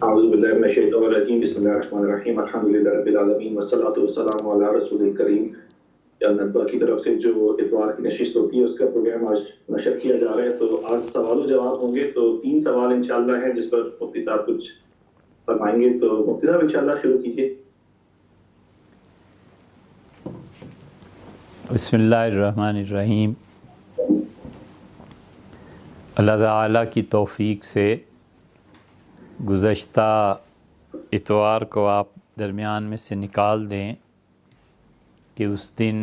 اعوذ باللہ من الشیطان الرجیم بسم اللہ الرحمن الرحیم الحمدللہ رب العالمین والصلاۃ والسلام علی رسول الکریم۔ یا ندوہ کی طرف سے جو اتوار کی نشست ہوتی ہے اس کا پروگرام آج نشر کیا جا رہا ہے، تو آج سوال و جواب ہوں گے۔ تو 3 سوال انشاءاللہ ہیں جس پر مفتی صاحب کچھ فرمائیں گے۔ تو مفتی صاحب انشاءاللہ شروع کیجیے۔ بسم اللہ الرحمن الرحیم۔ اللہ تعالیٰ کی توفیق سے گزشتہ اتوار کو آپ درمیان میں سے نکال دیں کہ اس دن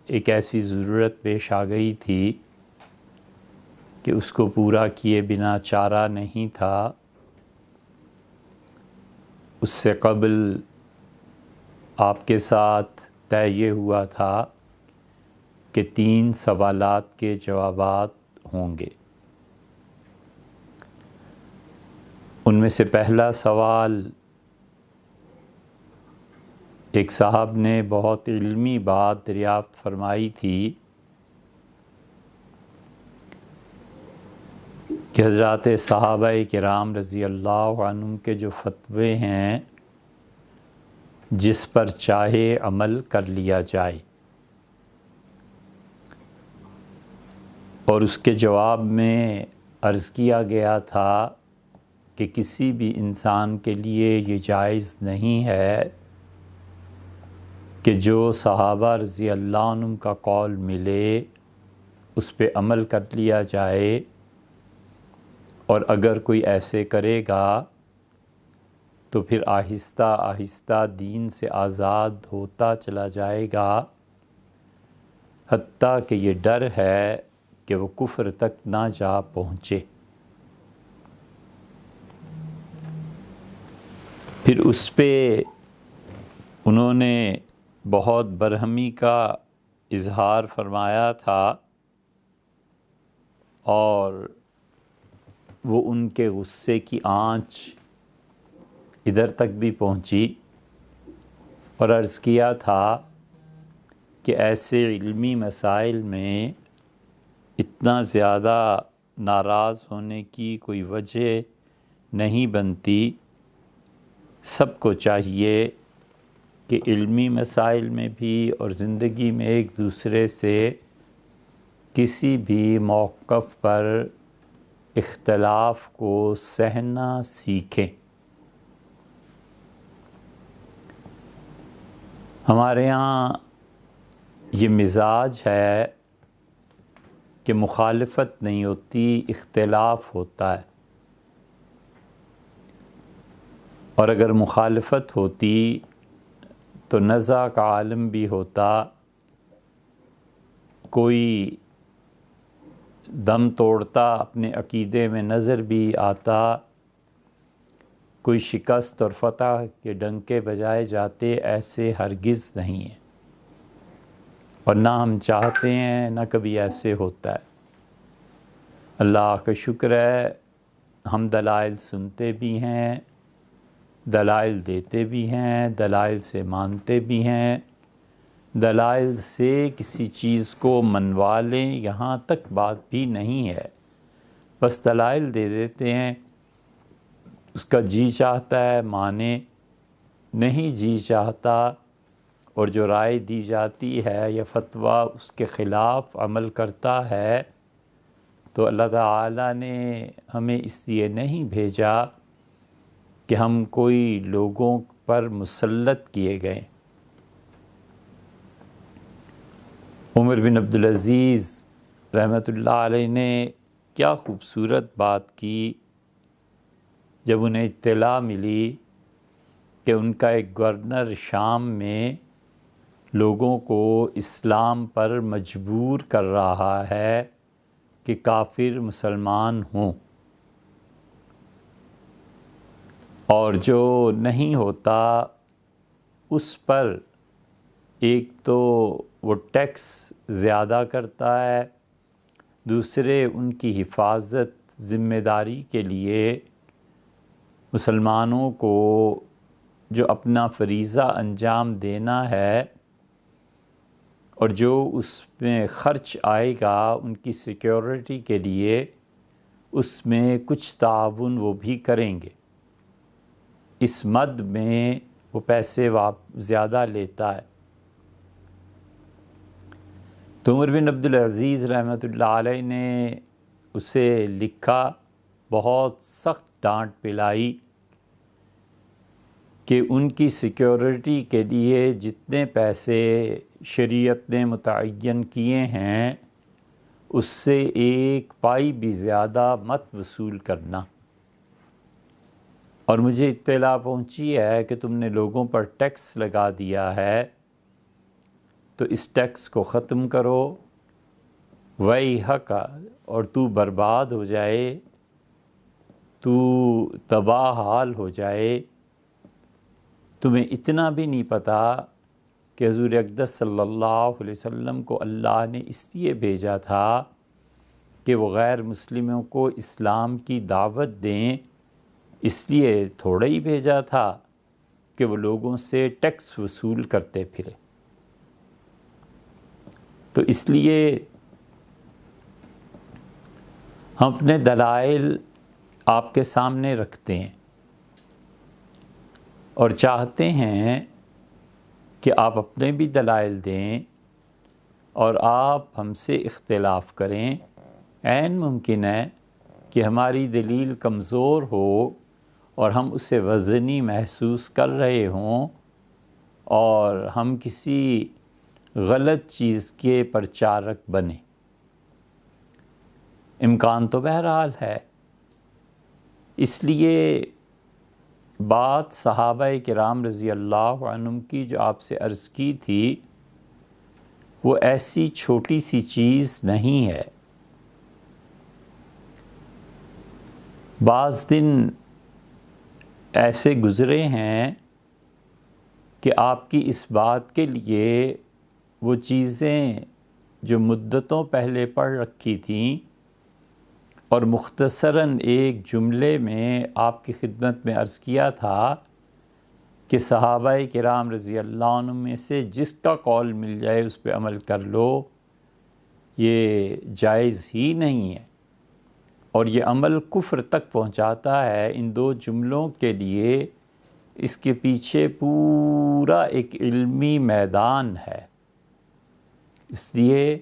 ایک ایسی ضرورت پیش آ گئی تھی کہ اس کو پورا کیے بنا چارہ نہیں تھا۔ اس سے قبل آپ کے ساتھ طے یہ ہوا تھا کہ 3 سوالات کے جوابات ہوں گے۔ ان میں سے پہلا سوال ایک صاحب نے بہت علمی بات دریافت فرمائی تھی کہ حضرات صحابہ کرام رضی اللہ عنہم کے جو فتوے ہیں جس پر چاہے عمل کر لیا جائے، اور اس کے جواب میں عرض کیا گیا تھا کہ کسی بھی انسان کے لیے یہ جائز نہیں ہے کہ جو صحابہ رضی اللہ عنہم کا قول ملے اس پہ عمل کر لیا جائے، اور اگر کوئی ایسے کرے گا تو پھر آہستہ آہستہ دین سے آزاد ہوتا چلا جائے گا، حتیٰ کہ یہ ڈر ہے کہ وہ کفر تک نہ جا پہنچے۔ پھر اس پہ انہوں نے بہت برہمی کا اظہار فرمایا تھا، اور وہ ان کے غصے کی آنچ ادھر تک بھی پہنچی، اور عرض کیا تھا کہ ایسے علمی مسائل میں اتنا زیادہ ناراض ہونے کی کوئی وجہ نہیں بنتی۔ سب کو چاہیے کہ علمی مسائل میں بھی اور زندگی میں ایک دوسرے سے کسی بھی موقف پر اختلاف کو سہنا سیکھیں۔ ہمارے یہاں یہ مزاج ہے کہ مخالفت نہیں ہوتی، اختلاف ہوتا ہے، اور اگر مخالفت ہوتی تو نزاع کا عالم بھی ہوتا، کوئی دم توڑتا اپنے عقیدے میں نظر بھی آتا، کوئی شکست اور فتح کے ڈنکے بجائے جاتے، ایسے ہرگز نہیں ہیں، اور نہ ہم چاہتے ہیں، نہ کبھی ایسے ہوتا ہے۔ اللہ کا شکر ہے ہم دلائل سنتے بھی ہیں، دلائل دیتے بھی ہیں، دلائل سے مانتے بھی ہیں، دلائل سے کسی چیز کو منوا لیں یہاں تک بات بھی نہیں ہے، بس دلائل دے دیتے ہیں، اس کا جی چاہتا ہے مانے، نہیں جی چاہتا، اور جو رائے دی جاتی ہے یا فتویٰ اس کے خلاف عمل کرتا ہے، تو اللہ تعالیٰ نے ہمیں اس لیے نہیں بھیجا کہ ہم کوئی لوگوں پر مسلط کیے گئے۔ عمر بن عبدالعزیز رحمۃ اللہ علیہ نے کیا خوبصورت بات کی جب انہیں اطلاع ملی کہ ان کا ایک گورنر شام میں لوگوں کو اسلام پر مجبور کر رہا ہے کہ کافر مسلمان ہوں، اور جو نہیں ہوتا اس پر ایک تو وہ ٹیکس زیادہ کرتا ہے، دوسرے ان کی حفاظت ذمہ داری کے لیے مسلمانوں کو جو اپنا فریضہ انجام دینا ہے اور جو اس میں خرچ آئے گا ان کی سیکیورٹی کے لیے، اس میں کچھ تعاون وہ بھی کریں گے۔ اس مد میں وہ پیسے زیادہ لیتا ہے۔ تو عمر بن عبدالعزیز رحمۃ اللہ علیہ نے اسے لکھا، بہت سخت ڈانٹ پلائی کہ ان کی سیکیورٹی کے لیے جتنے پیسے شریعت نے متعین کیے ہیں اس سے 1 پائی بھی زیادہ مت وصول کرنا، اور مجھے اطلاع پہنچی ہے کہ تم نے لوگوں پر ٹیکس لگا دیا ہے، تو اس ٹیکس کو ختم کرو، وَيْحَكَ، اور تو برباد ہو جائے، تو تباہ حال ہو جائے۔ تمہیں اتنا بھی نہیں پتہ کہ حضور اقدس صلی اللہ علیہ وسلم کو اللہ نے اس لیے بھیجا تھا کہ وہ غیر مسلموں کو اسلام کی دعوت دیں، اس لیے تھوڑا ہی بھیجا تھا کہ وہ لوگوں سے ٹیکس وصول کرتے پھرے۔ تو اس لیے ہم اپنے دلائل آپ کے سامنے رکھتے ہیں اور چاہتے ہیں کہ آپ اپنے بھی دلائل دیں اور آپ ہم سے اختلاف کریں۔ عین ممکن ہے کہ ہماری دلیل کمزور ہو اور ہم اسے وزنی محسوس کر رہے ہوں اور ہم کسی غلط چیز کے پرچارک بنیں، امکان تو بہرحال ہے۔ اس لیے بات صحابہ کرام رضی اللہ عنہم کی جو آپ سے عرض کی تھی وہ ایسی چھوٹی سی چیز نہیں ہے۔ بعض دن ایسے گزرے ہیں کہ آپ کی اس بات کے لیے وہ چیزیں جو مدتوں پہلے پڑھ رکھی تھیں اور مختصراً ایک جملے میں آپ کی خدمت میں عرض کیا تھا کہ صحابہ کرام رضی اللہ عنہ میں سے جس کا قول مل جائے اس پہ عمل کر لو، یہ جائز ہی نہیں ہے اور یہ عمل کفر تک پہنچاتا ہے۔ ان 2 جملوں کے لیے اس کے پیچھے پورا ایک علمی میدان ہے۔ اس لیے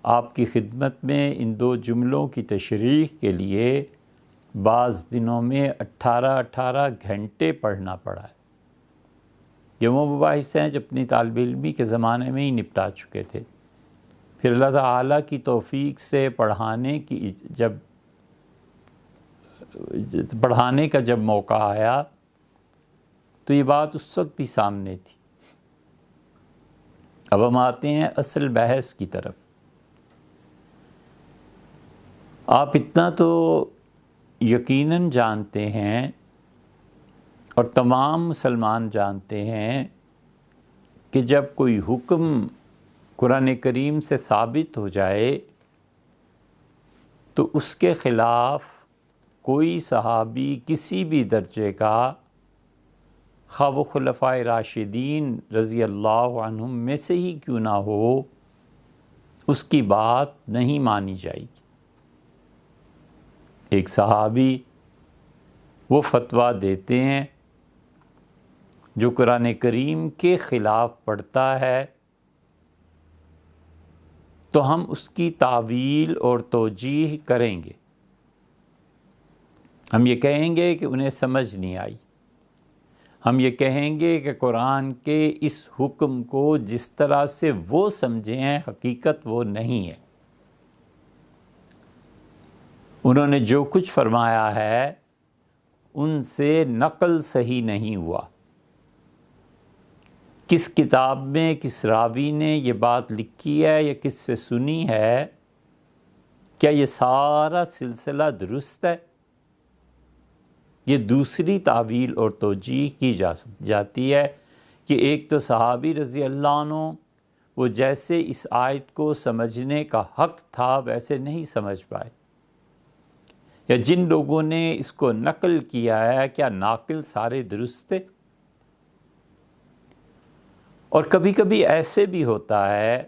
آپ کی خدمت میں ان 2 جملوں کی تشریح کے لیے بعض دنوں میں 18 گھنٹے پڑھنا پڑا ہے۔ یہ وہ مباحث ہیں جو اپنی طالب علمی کے زمانے میں ہی نپٹا چکے تھے، پھر اللہ تعالیٰ کی توفیق سے پڑھانے کا جب موقع آیا تو یہ بات اس وقت بھی سامنے تھی۔ اب ہم آتے ہیں اصل بحث کی طرف۔ آپ اتنا تو یقیناً جانتے ہیں اور تمام مسلمان جانتے ہیں کہ جب کوئی حکم قرآن کریم سے ثابت ہو جائے تو اس کے خلاف کوئی صحابی کسی بھی درجے کا، خواہ وہ خلفائے راشدین رضی اللہ عنہم میں سے ہی کیوں نہ ہو، اس کی بات نہیں مانی جائے گی۔ ایک صحابی وہ فتویٰ دیتے ہیں جو قرآن کریم کے خلاف پڑتا ہے تو ہم اس کی تعویل اور توجیح کریں گے۔ ہم یہ کہیں گے کہ انہیں سمجھ نہیں آئی، ہم یہ کہیں گے کہ قرآن کے اس حکم کو جس طرح سے وہ سمجھے ہیں حقیقت وہ نہیں ہے، انہوں نے جو کچھ فرمایا ہے ان سے نقل صحیح نہیں ہوا۔ کس کتاب میں کس راوی نے یہ بات لکھی ہے یا کس سے سنی ہے، کیا یہ سارا سلسلہ درست ہے؟ یہ دوسری تعویل اور توجیح کی جاتی ہے کہ ایک تو صحابی رضی اللہ عنہ وہ جیسے اس آیت کو سمجھنے کا حق تھا ویسے نہیں سمجھ پائے، یا جن لوگوں نے اس کو نقل کیا ہے کیا ناقل سارے درست تھے؟ اور کبھی کبھی ایسے بھی ہوتا ہے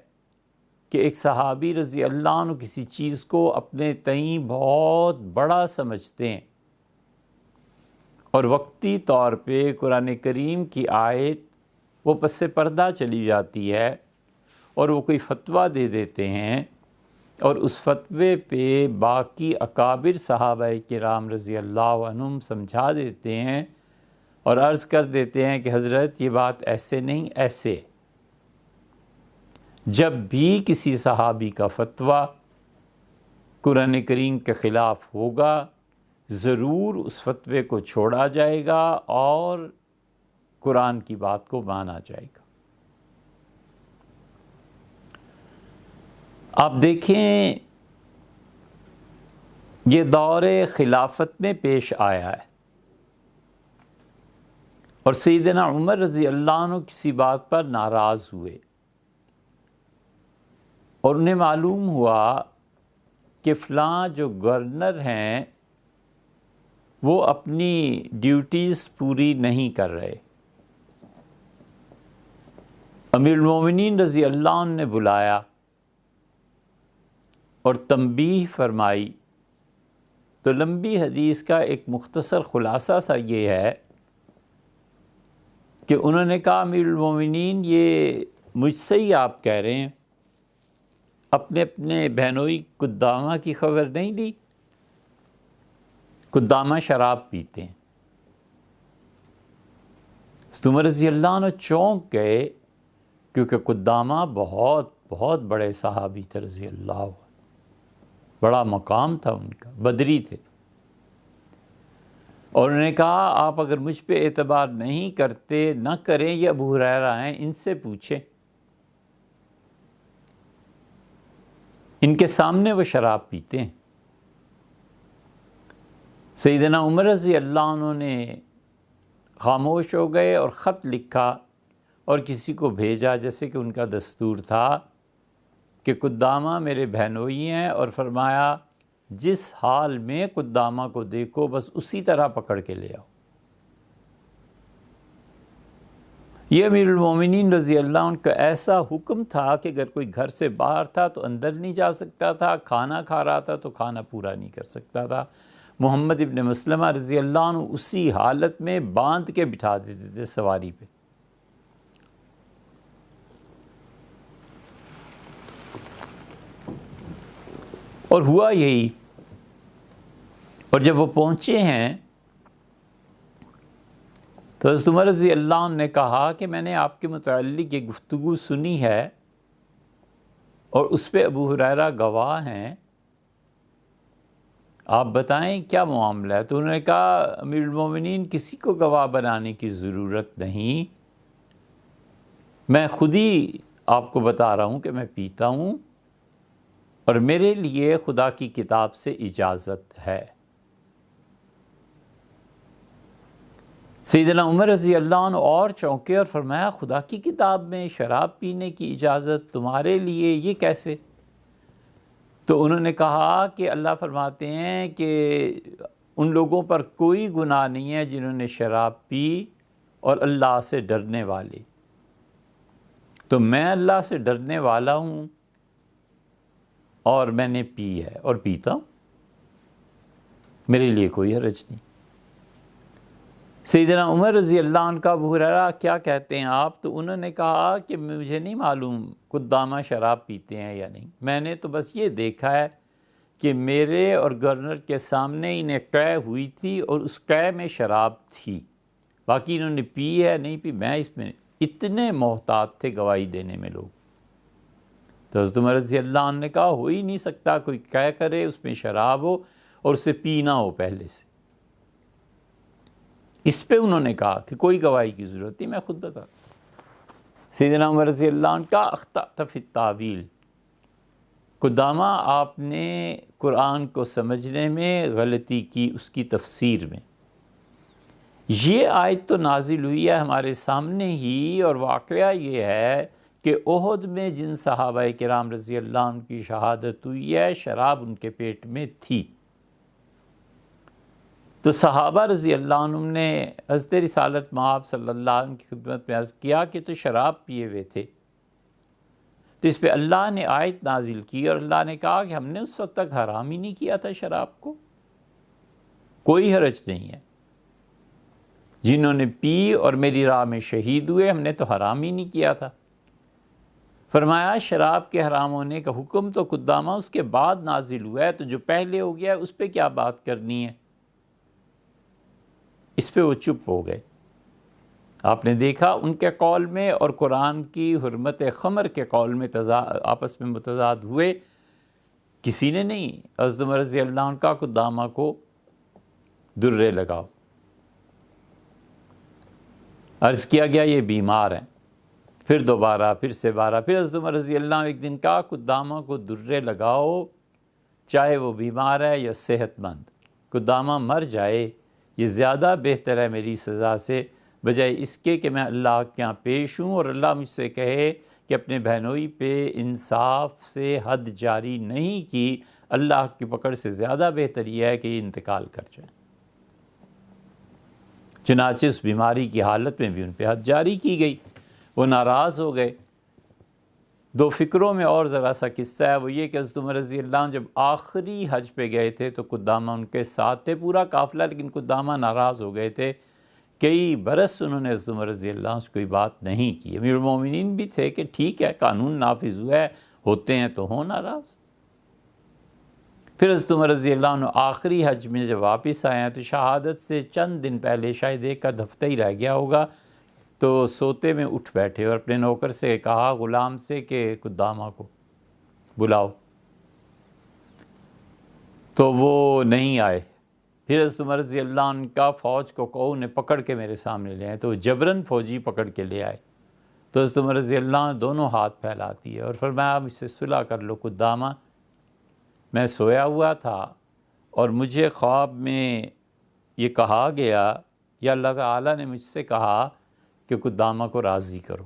کہ ایک صحابی رضی اللہ عنہ کسی چیز کو اپنے تئیں بہت بڑا سمجھتے ہیں اور وقتی طور پہ قرآن کریم کی آیت وہ پس پردہ چلی جاتی ہے اور وہ کوئی فتویٰ دے دیتے ہیں اور اس فتوے پہ باقی اکابر صحابہ کرام رضی اللہ عنہم سمجھا دیتے ہیں اور عرض کر دیتے ہیں کہ حضرت یہ بات ایسے نہیں ایسے. جب بھی کسی صحابی کا فتویٰ قرآن کریم کے خلاف ہوگا ضرور اس فتوے کو چھوڑا جائے گا اور قرآن کی بات کو مانا جائے گا. آپ دیکھیں یہ دور خلافت میں پیش آیا ہے اور سیدنا عمر رضی اللہ عنہ کسی بات پر ناراض ہوئے اور انہیں معلوم ہوا کہ فلاں جو گورنر ہیں وہ اپنی ڈیوٹیز پوری نہیں کر رہے. امیر المومنین رضی اللہ عنہ نے بلایا اور تنبیہ فرمائی. تو لمبی حدیث کا ایک مختصر خلاصہ سا یہ ہے کہ انہوں نے کہا امیر المومنین یہ مجھ سے ہی آپ کہہ رہے ہیں، اپنے اپنے بہنوئی قدامہ کی خبر نہیں لی؟ قدامہ شراب پیتے ہیں. عمر رضی اللہ عنہ چونک گئے کیونکہ قدامہ بہت بہت بڑے صحابی تھے رضی اللہ عنہ، بڑا مقام تھا ان کا، بدری تھے. اور انہوں نے کہا آپ اگر مجھ پہ اعتبار نہیں کرتے نہ کریں، یہ ابو ہریرہ ہیں ان سے پوچھیں، ان کے سامنے وہ شراب پیتے ہیں. سیدنا عمر رضی اللہ عنہ نے خاموش ہو گئے اور خط لکھا اور کسی کو بھیجا جیسے کہ ان کا دستور تھا کہ قدامہ میرے بہنوئی ہیں، اور فرمایا جس حال میں قدامہ کو دیکھو بس اسی طرح پکڑ کے لے آؤ. یہ امیر المومنین رضی اللہ عنہ کا ایسا حکم تھا کہ اگر کوئی گھر سے باہر تھا تو اندر نہیں جا سکتا تھا، کھانا کھا رہا تھا تو کھانا پورا نہیں کر سکتا تھا. محمد ابن مسلمہ رضی اللہ عنہ اسی حالت میں باندھ کے بٹھا دیتے تھے سواری پہ. اور ہوا یہی. اور جب وہ پہنچے ہیں تو حضرت عمر رضی اللہ عنہ نے کہا کہ میں نے آپ کے متعلق یہ گفتگو سنی ہے اور اس پہ ابو ہریرہ گواہ ہیں، آپ بتائیں کیا معاملہ ہے. تو انہوں نے کہا امیر المومنین کسی کو گواہ بنانے کی ضرورت نہیں، میں خود ہی آپ کو بتا رہا ہوں کہ میں پیتا ہوں اور میرے لیے خدا کی کتاب سے اجازت ہے. سیدنا عمر رضی اللہ عنہ اور چونکے اور فرمایا خدا کی کتاب میں شراب پینے کی اجازت تمہارے لیے، یہ کیسے؟ تو انہوں نے کہا کہ اللہ فرماتے ہیں کہ ان لوگوں پر کوئی گناہ نہیں ہے جنہوں نے شراب پی اور اللہ سے ڈرنے والے. تو میں اللہ سے ڈرنے والا ہوں اور میں نے پی ہے اور پیتا ہوں، میرے لیے کوئی حرج نہیں. سیدنا عمر رضی اللہ عنہ کا ابو ہریرہ کیا کہتے ہیں آپ؟ تو انہوں نے کہا کہ مجھے نہیں معلوم قدامہ شراب پیتے ہیں یا نہیں، میں نے تو بس یہ دیکھا ہے کہ میرے اور گورنر کے سامنے انہیں قے ہوئی تھی اور اس قے میں شراب تھی، باقی انہوں نے پی ہے نہیں پی، میں اس میں اتنے محتاط تھے گواہی دینے میں لوگ. تو حضرت عمر رضی اللہ عنہ نے کہا ہو ہی نہیں سکتا کوئی قے کرے اس میں شراب ہو اور اسے پینا ہو پہلے سے. اس پہ انہوں نے کہا کہ کوئی گواہی کی ضرورت نہیں، میں خود بتا. سیدنا عمر رضی اللہ عنہ کا اخطأت فی التاویل، قدامہ آپ نے قرآن کو سمجھنے میں غلطی کی اس کی تفسیر میں. یہ آیت تو نازل ہوئی ہے ہمارے سامنے ہی، اور واقعہ یہ ہے کہ احد میں جن صحابہ کرام رضی اللہ عنہ کی شہادت ہوئی ہے شراب ان کے پیٹ میں تھی. تو صحابہ رضی اللہ عنہ نے حضرت رسالت مآب صلی اللہ علیہ وسلم کی خدمت میں عرض کیا کہ تو شراب پیے ہوئے تھے. تو اس پہ اللہ نے آیت نازل کی اور اللہ نے کہا کہ ہم نے اس وقت تک حرام ہی نہیں کیا تھا شراب کو، کوئی حرج نہیں ہے. جنہوں نے پی اور میری راہ میں شہید ہوئے، ہم نے تو حرام ہی نہیں کیا تھا۔ فرمایا شراب کے حرام ہونے کا حکم تو قدامہ اس کے بعد نازل ہوا ہے، تو جو پہلے ہو گیا ہے اس پہ کیا بات کرنی ہے؟ اس پہ وہ چپ ہو گئے۔ آپ نے دیکھا ان کے قول میں اور قرآن کی حرمت خمر کے قول میں آپس میں متضاد ہوئے۔ کسی نے نہیں حضرت عمر رضی اللہ عنہ کا قدامہ کو درے لگاؤ، عرض کیا گیا یہ بیمار ہیں، پھر دوبارہ پھر سے بارہ، پھر حضرت عمر رضی اللہ عنہ ایک دن کہا قدامہ کو درے لگاؤ، چاہے وہ بیمار ہے یا صحت مند، قدامہ مر جائے یہ زیادہ بہتر ہے میری سزا سے، بجائے اس کے کہ میں اللہ کے یہاں پیش ہوں اور اللہ مجھ سے کہے کہ اپنے بہنوئی پہ انصاف سے حد جاری نہیں کی۔ اللہ کی پکڑ سے زیادہ بہتر یہ ہے کہ یہ انتقال کر جائے۔ چنانچہ اس بیماری کی حالت میں بھی ان پہ حد جاری کی گئی، وہ ناراض ہو گئے۔ دو فکروں میں اور ذرا سا قصہ ہے، وہ یہ کہ حضرت عمر رضی اللہ عنہ جب آخری حج پہ گئے تھے تو قدامہ ان کے ساتھ تھے، پورا قافلہ، لیکن قدامہ ناراض ہو گئے تھے۔ کئی برس انہوں نے حضرت عمر رضی اللہ عنہ سے کوئی بات نہیں کی۔ امیر المومنین بھی تھے کہ ٹھیک ہے قانون نافذ ہوا ہے، ہوتے ہیں تو ہوں ناراض۔ پھر حضرت عمر رضی اللہ عنہ آخری حج میں جب واپس آئے ہیں تو شہادت سے چند دن پہلے، شاید ایک کا ہفتہ ہی رہ گیا ہوگا، تو سوتے میں اٹھ بیٹھے اور اپنے نوکر سے کہا، غلام سے، کہ قدامہ کو بلاؤ، تو وہ نہیں آئے۔ پھر حضرت عمر رضی اللہ عنہ کا فوج کو کہو انہیں پکڑ کے میرے سامنے لے آئے، تو جبراً فوجی پکڑ کے لے آئے۔ تو حضرت عمر رضی اللہ عنہ دونوں ہاتھ پھیلاتی ہے اور فرمایا مجھ سے صلح کر لو قدامہ، میں سویا ہوا تھا اور مجھے خواب میں یہ کہا گیا، یا اللہ تعالیٰ نے مجھ سے کہا کہ قدامہ کو راضی کرو،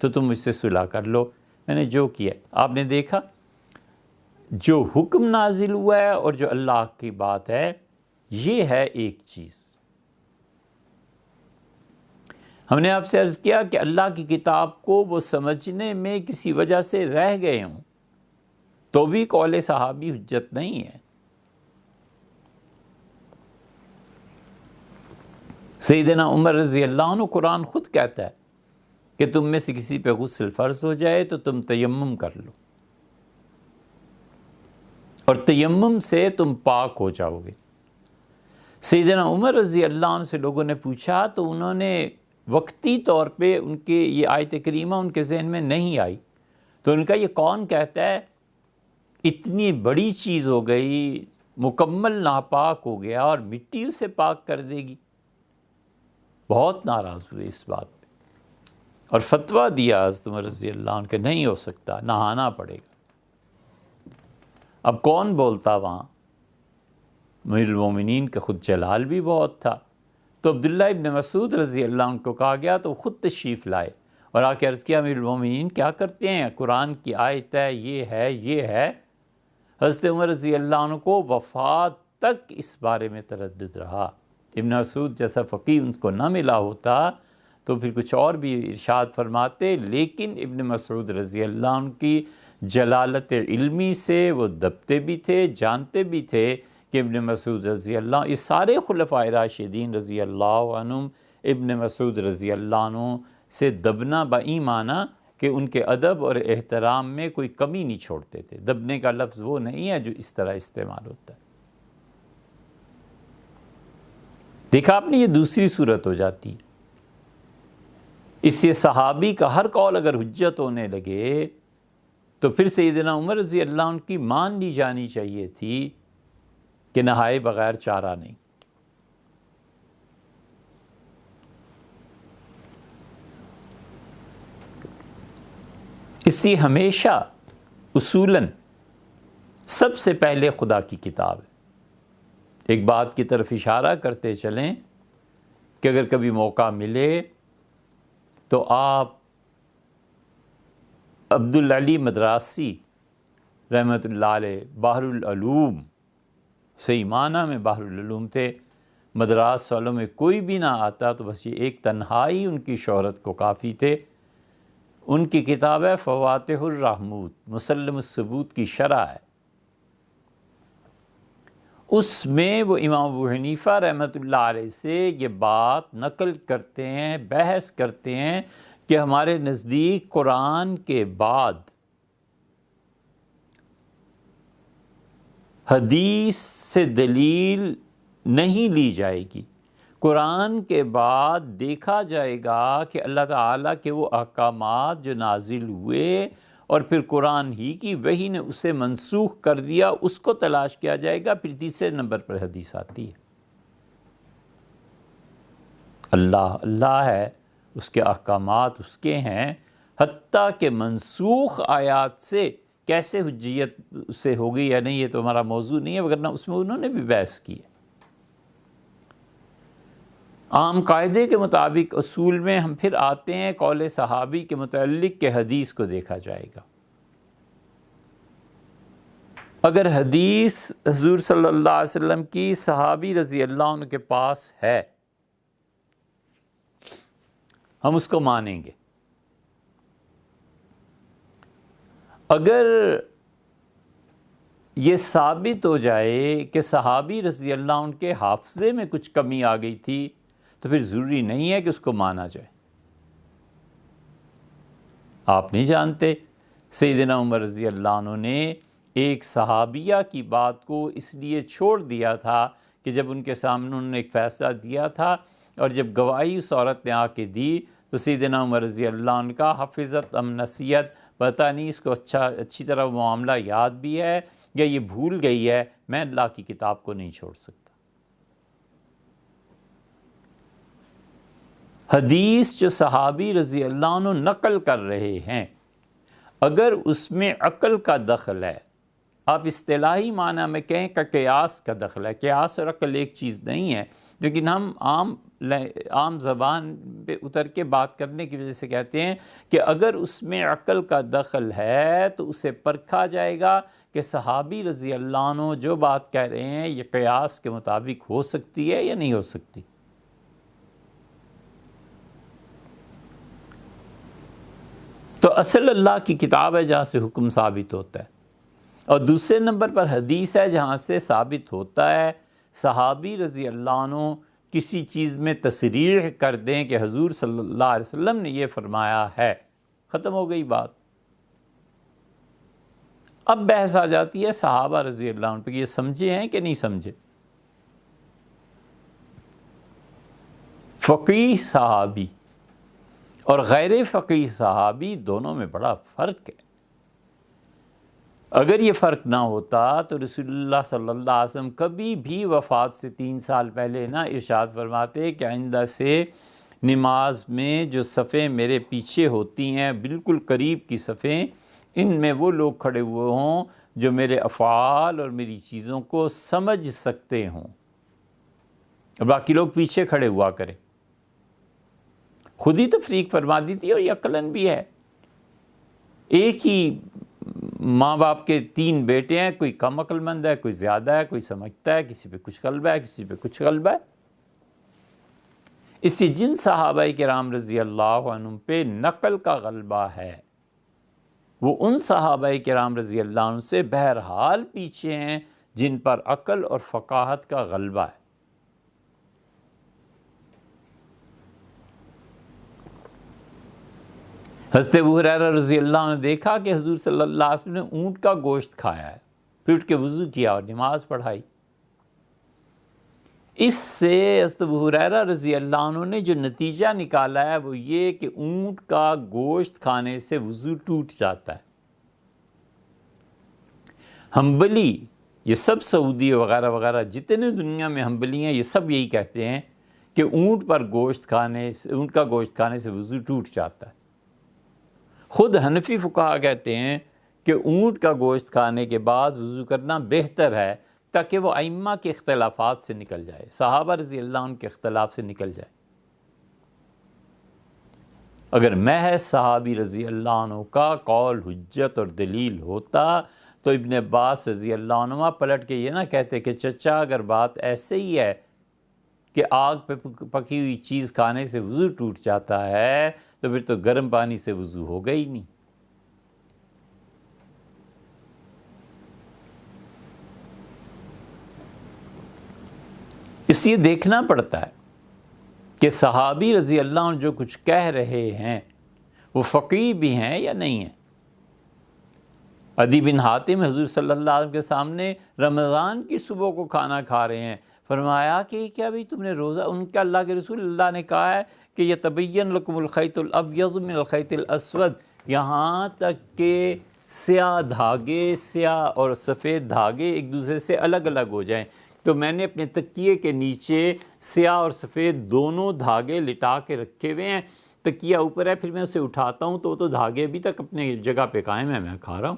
تو تم مجھ سے صلح کر لو۔ میں نے جو کیا، آپ نے دیکھا جو حکم نازل ہوا ہے اور جو اللہ کی بات ہے، یہ ہے ایک چیز۔ ہم نے آپ سے عرض کیا کہ اللہ کی کتاب کو وہ سمجھنے میں کسی وجہ سے رہ گئے ہوں تو بھی قول صحابی حجت نہیں ہے۔ سیدنا عمر رضی اللہ عنہ، قرآن خود کہتا ہے کہ تم میں سے کسی پہ غسل فرض ہو جائے تو تم تیمم کر لو، اور تیمم سے تم پاک ہو جاؤ گے۔ سیدنا عمر رضی اللہ عنہ سے لوگوں نے پوچھا تو انہوں نے وقتی طور پہ ان کے یہ آیت کریمہ ان کے ذہن میں نہیں آئی، تو ان کا یہ کون کہتا ہے اتنی بڑی چیز ہو گئی، مکمل ناپاک ہو گیا اور مٹی اسے پاک کر دے گی؟ بہت ناراض ہوئے اس بات پہ اور فتویٰ دیا حضرت عمر رضی اللہ عنہ کہ نہیں ہو سکتا، نہانا پڑے گا۔ اب کون بولتا وہاں؟ امیر المومنین کا خود جلال بھی بہت تھا، تو عبداللہ ابن مسعود رضی اللہ عنہ کو کہا گیا تو خود تشریف لائے اور آ کے عرض کیا امیر المومنین کیا کرتے ہیں، قرآن کی آیت ہے، یہ ہے۔ حضرت عمر رضی اللہ عنہ کو وفات تک اس بارے میں تردد رہا۔ ابن مسعود جیسا فقیہ ان کو نہ ملا ہوتا تو پھر کچھ اور بھی ارشاد فرماتے، لیکن ابن مسعود رضی اللہ عنہ کی جلالت علمی سے وہ دبتے بھی تھے، جانتے بھی تھے کہ ابن مسعود رضی اللہ عنہ، یہ سارے خلفائے راشدین رضی اللہ عنہم ابن مسعود رضی اللہ عنہ سے دبنا بایمانہ کہ ان کے ادب اور احترام میں کوئی کمی نہیں چھوڑتے تھے۔ دبنے کا لفظ وہ نہیں ہے جو اس طرح استعمال ہوتا ہے۔ دیکھا آپ نے، یہ دوسری صورت ہو جاتی ہے۔ اس سے صحابی کا ہر قول اگر حجت ہونے لگے تو پھر سیدنا عمر رضی اللہ عنہ کی مان لی جانی چاہیے تھی کہ نہائے بغیر چارہ نہیں۔ اس لیے ہمیشہ اصولاً سب سے پہلے خدا کی کتاب ہے۔ ایک بات کی طرف اشارہ کرتے چلیں کہ اگر کبھی موقع ملے تو آپ عبدالعلی مدراسی رحمۃ اللہ علیہ، بحر العلوم، صحیح معنی میں بحر العلوم تھے، مدراس والوں میں کوئی بھی نہ آتا تو بس یہ ایک تنہائی ان کی شہرت کو کافی تھے۔ ان کی کتاب ہے فواتح الرحمود، مسلم الثبوت کی شرح ہے، اس میں وہ امام ابو حنیفہ رحمۃ اللہ علیہ سے یہ بات نقل کرتے ہیں، بحث کرتے ہیں کہ ہمارے نزدیک قرآن کے بعد حدیث سے دلیل نہیں لی جائے گی، قرآن کے بعد دیکھا جائے گا کہ اللہ تعالیٰ کے وہ احکامات جو نازل ہوئے اور پھر قرآن ہی کی وحی نے اسے منسوخ کر دیا، اس کو تلاش کیا جائے گا، پھر تیسرے نمبر پر حدیث آتی ہے۔ اللہ اللہ ہے، اس کے احکامات اس کے ہیں، حتیٰ کہ منسوخ آیات سے کیسے حجیت سے ہوگی یا نہیں یہ تو ہمارا موضوع نہیں ہے، وگرنہ اس میں انہوں نے بھی بحث کی ہے۔ عام قاعدے کے مطابق اصول میں ہم پھر آتے ہیں قول صحابی کے متعلق کہ حدیث کو دیکھا جائے گا۔ اگر حدیث حضور صلی اللہ علیہ وسلم کی صحابی رضی اللہ عنہ کے پاس ہے، ہم اس کو مانیں گے۔ اگر یہ ثابت ہو جائے کہ صحابی رضی اللہ عنہ کے حافظے میں کچھ کمی آ گئی تھی تو پھر ضروری نہیں ہے کہ اس کو مانا جائے۔ آپ نہیں جانتے سیدنا عمر رضی اللہ عنہ نے ایک صحابیہ کی بات کو اس لیے چھوڑ دیا تھا کہ جب ان کے سامنے انہوں نے ایک فیصلہ دیا تھا اور جب گواہی اس عورت نے آ کے دی تو سیدنا عمر رضی اللہ عنہ کا حفظت نصیحت پتہ نہیں اس کو اچھی طرح معاملہ یاد بھی ہے یا یہ بھول گئی ہے، میں اللہ کی کتاب کو نہیں چھوڑ سکتا۔ حدیث جو صحابی رضی اللہ عنہ نقل کر رہے ہیں، اگر اس میں عقل کا دخل ہے، آپ اصطلاحی معنی میں کہیں کہ قیاس کا دخل ہے، قیاس اور عقل ایک چیز نہیں ہے، لیکن ہم عام زبان پہ اتر کے بات کرنے کی وجہ سے کہتے ہیں کہ اگر اس میں عقل کا دخل ہے تو اسے پرکھا جائے گا کہ صحابی رضی اللہ عنہ جو بات کہہ رہے ہیں یہ قیاس کے مطابق ہو سکتی ہے یا نہیں ہو سکتی۔ تو اصل اللہ کی کتاب ہے جہاں سے حکم ثابت ہوتا ہے، اور دوسرے نمبر پر حدیث ہے جہاں سے ثابت ہوتا ہے صحابی رضی اللہ عنہ کسی چیز میں تصریح کر دیں کہ حضور صلی اللہ علیہ وسلم نے یہ فرمایا ہے، ختم ہو گئی بات۔ اب بحث آ جاتی ہے صحابہ رضی اللہ عنہ پہ کہ یہ سمجھے ہیں کہ نہیں سمجھے۔ فقیہ صحابی اور غیر فقیہ صحابی دونوں میں بڑا فرق ہے۔ اگر یہ فرق نہ ہوتا تو رسول اللہ صلی اللہ علیہ وسلم کبھی بھی وفات سے 3 سال پہلے نہ ارشاد فرماتے کہ آئندہ سے نماز میں جو صفیں میرے پیچھے ہوتی ہیں بالکل قریب کی صفیں، ان میں وہ لوگ کھڑے ہوئے ہوں جو میرے افعال اور میری چیزوں کو سمجھ سکتے ہوں، اور باقی لوگ پیچھے کھڑے ہوا کریں۔ خود ہی تفریق فرما دی تھی، اور یہ عقلاً بھی ہے۔ ایک ہی ماں باپ کے 3 بیٹے ہیں، کوئی کم عقل مند ہے، کوئی زیادہ ہے، کوئی سمجھتا ہے، کسی پہ کچھ غلبہ ہے، کسی پہ کچھ غلبہ ہے۔ اس سے جن صحابہ کرام رضی اللہ عنہم پہ نقل کا غلبہ ہے وہ ان صحابہ کرام رضی اللہ عنہ سے بہرحال پیچھے ہیں جن پر عقل اور فقاہت کا غلبہ ہے۔ حضرت ابو ہریرہ رضی اللہ عنہ نے دیکھا کہ حضور صلی اللہ علیہ وسلم نے اونٹ کا گوشت کھایا ہے، پھر اٹھ کے وضو کیا اور نماز پڑھائی۔ اس سے حضرت ابو ہریرہ رضی اللہ عنہ نے جو نتیجہ نکالا ہے وہ یہ کہ اونٹ کا گوشت کھانے سے وضو ٹوٹ جاتا ہے۔ حنبلی، یہ سب سعودی وغیرہ وغیرہ جتنے دنیا میں حنبلی ہیں یہ سب یہی کہتے ہیں کہ اونٹ کا گوشت کھانے سے وضو ٹوٹ جاتا ہے۔ خود حنفی فقہا کہتے ہیں کہ اونٹ کا گوشت کھانے کے بعد وضو کرنا بہتر ہے تاکہ وہ ائمہ کے اختلافات سے نکل جائے، صحابہ رضی اللہ عنہ کے اختلاف سے نکل جائے۔ اگر محض صحابی رضی اللہ عنہ کا قول حجت اور دلیل ہوتا تو ابن عباس رضی اللہ عنہ پلٹ کے یہ نہ کہتے کہ چچا اگر بات ایسے ہی ہے کہ آگ پہ پکی ہوئی چیز کھانے سے وضو ٹوٹ جاتا ہے تو پھر تو گرم پانی سے وضو ہوگا ہی نہیں۔ اس لیے دیکھنا پڑتا ہے کہ صحابی رضی اللہ عنہ جو کچھ کہہ رہے ہیں وہ فقیہ بھی ہیں یا نہیں ہیں۔ عدی بن حاتم حضور صلی اللہ علیہ وسلم کے سامنے رمضان کی صبح کو کھانا کھا رہے ہیں، فرمایا کہ کیا بھئی تم نے روزہ، ان کا اللہ کے رسول، اللہ نے کہا ہے کہ یتبین لکم الخیط الابیض من الخیط الاسود، یہاں تک کہ سیاہ دھاگے، سیاہ اور سفید دھاگے ایک دوسرے سے الگ الگ ہو جائیں۔ تو میں نے اپنے تکیے کے نیچے سیاہ اور سفید دونوں دھاگے لٹا کے رکھے ہوئے ہیں، تکیہ اوپر ہے، پھر میں اسے اٹھاتا ہوں تو دھاگے ابھی تک اپنے جگہ پہ قائم ہیں، میں کھا رہا ہوں۔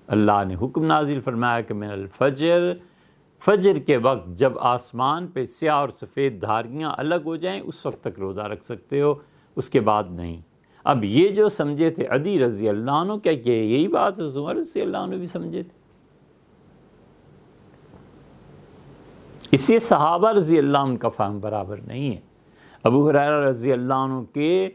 اللہ نے حکم نازل فرمایا کہ من الفجر، فجر کے وقت جب آسمان پہ سیاہ اور سفید دھاریاں الگ ہو جائیں اس وقت تک روزہ رکھ سکتے ہو، اس کے بعد نہیں۔ اب یہ جو سمجھے تھے عدی رضی اللہ عنہ، کیا کہ یہی بات عمر رضی اللہ عنہ بھی سمجھے تھے؟ اس لیے صحابہ رضی اللہ عنہ کا فہم برابر نہیں ہے۔ ابو ہریرہ رضی اللہ عنہ کے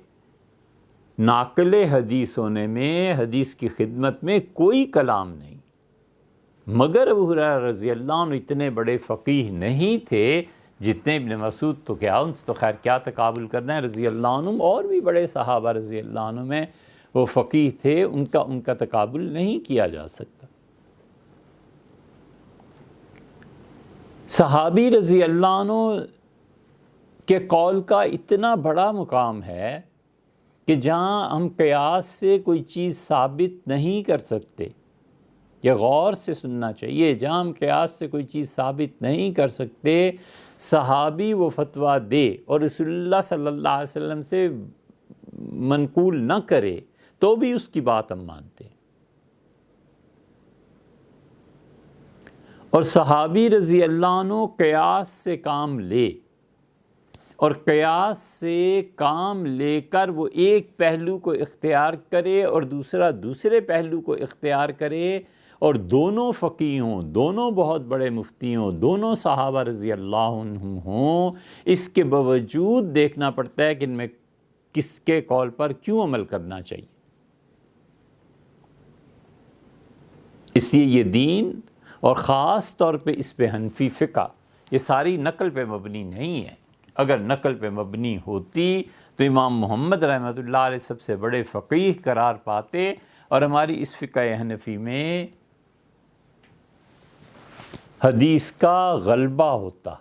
ناقل حدیث ہونے میں، حدیث کی خدمت میں کوئی کلام نہیں، مگر ابو ہریرہ رضی اللہ عنہ اتنے بڑے فقیہ نہیں تھے جتنے ابن مسعود، تو کیا ان سے تو خیر کیا تقابل کرنا ہے، رضی اللہ عنہ اور بھی بڑے صحابہ رضی اللہ عنہ میں وہ فقیہ تھے، ان کا تقابل نہیں کیا جا سکتا۔ صحابی رضی اللہ عنہ کے قول کا اتنا بڑا مقام ہے کہ جہاں ہم قیاس سے کوئی چیز ثابت نہیں کر سکتے، یہ غور سے سننا چاہیے، جہاں ہم قیاس سے کوئی چیز ثابت نہیں کر سکتے، صحابی وہ فتویٰ دے اور رسول اللہ صلی اللہ علیہ وسلم سے منقول نہ کرے تو بھی اس کی بات ہم مانتے ہیں۔ اور صحابی رضی اللہ عنہ قیاس سے کام لے، اور قیاس سے کام لے کر وہ ایک پہلو کو اختیار کرے اور دوسرا دوسرے پہلو کو اختیار کرے، اور دونوں فقیہ ہوں، دونوں بہت بڑے مفتی ہوں، دونوں صحابہ رضی اللہ عنہم ہوں، اس کے باوجود دیکھنا پڑتا ہے کہ ان میں کس کے قول پر کیوں عمل کرنا چاہیے۔ اس لیے یہ دین، اور خاص طور پہ اس پہ حنفی فقہ، یہ ساری نقل پہ مبنی نہیں ہے۔ اگر نقل پہ مبنی ہوتی تو امام محمد رحمۃ اللہ علیہ سب سے بڑے فقیہ قرار پاتے، اور ہماری اس فقہ حنفی میں حدیث کا غلبہ ہوتا۔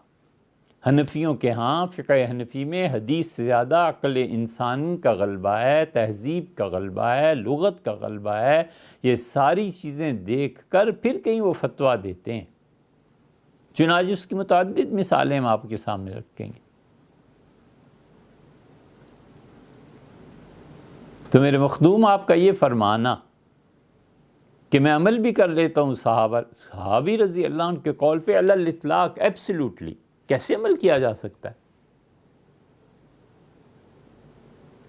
حنفیوں کے ہاں فقہ حنفی میں حدیث سے زیادہ عقل انسان کا غلبہ ہے، تہذیب کا غلبہ ہے، لغت کا غلبہ ہے، یہ ساری چیزیں دیکھ کر پھر کہیں وہ فتویٰ دیتے ہیں۔ چنانچہ اس کی متعدد مثالیں ہم آپ کے سامنے رکھیں گے۔ تو میرے مخدوم، آپ کا یہ فرمانا کہ میں عمل بھی کر لیتا ہوں صحابی رضی اللہ عنہ کے قول پہ علی الاطلاق، ایبسلیوٹلی، کیسے عمل کیا جا سکتا ہے؟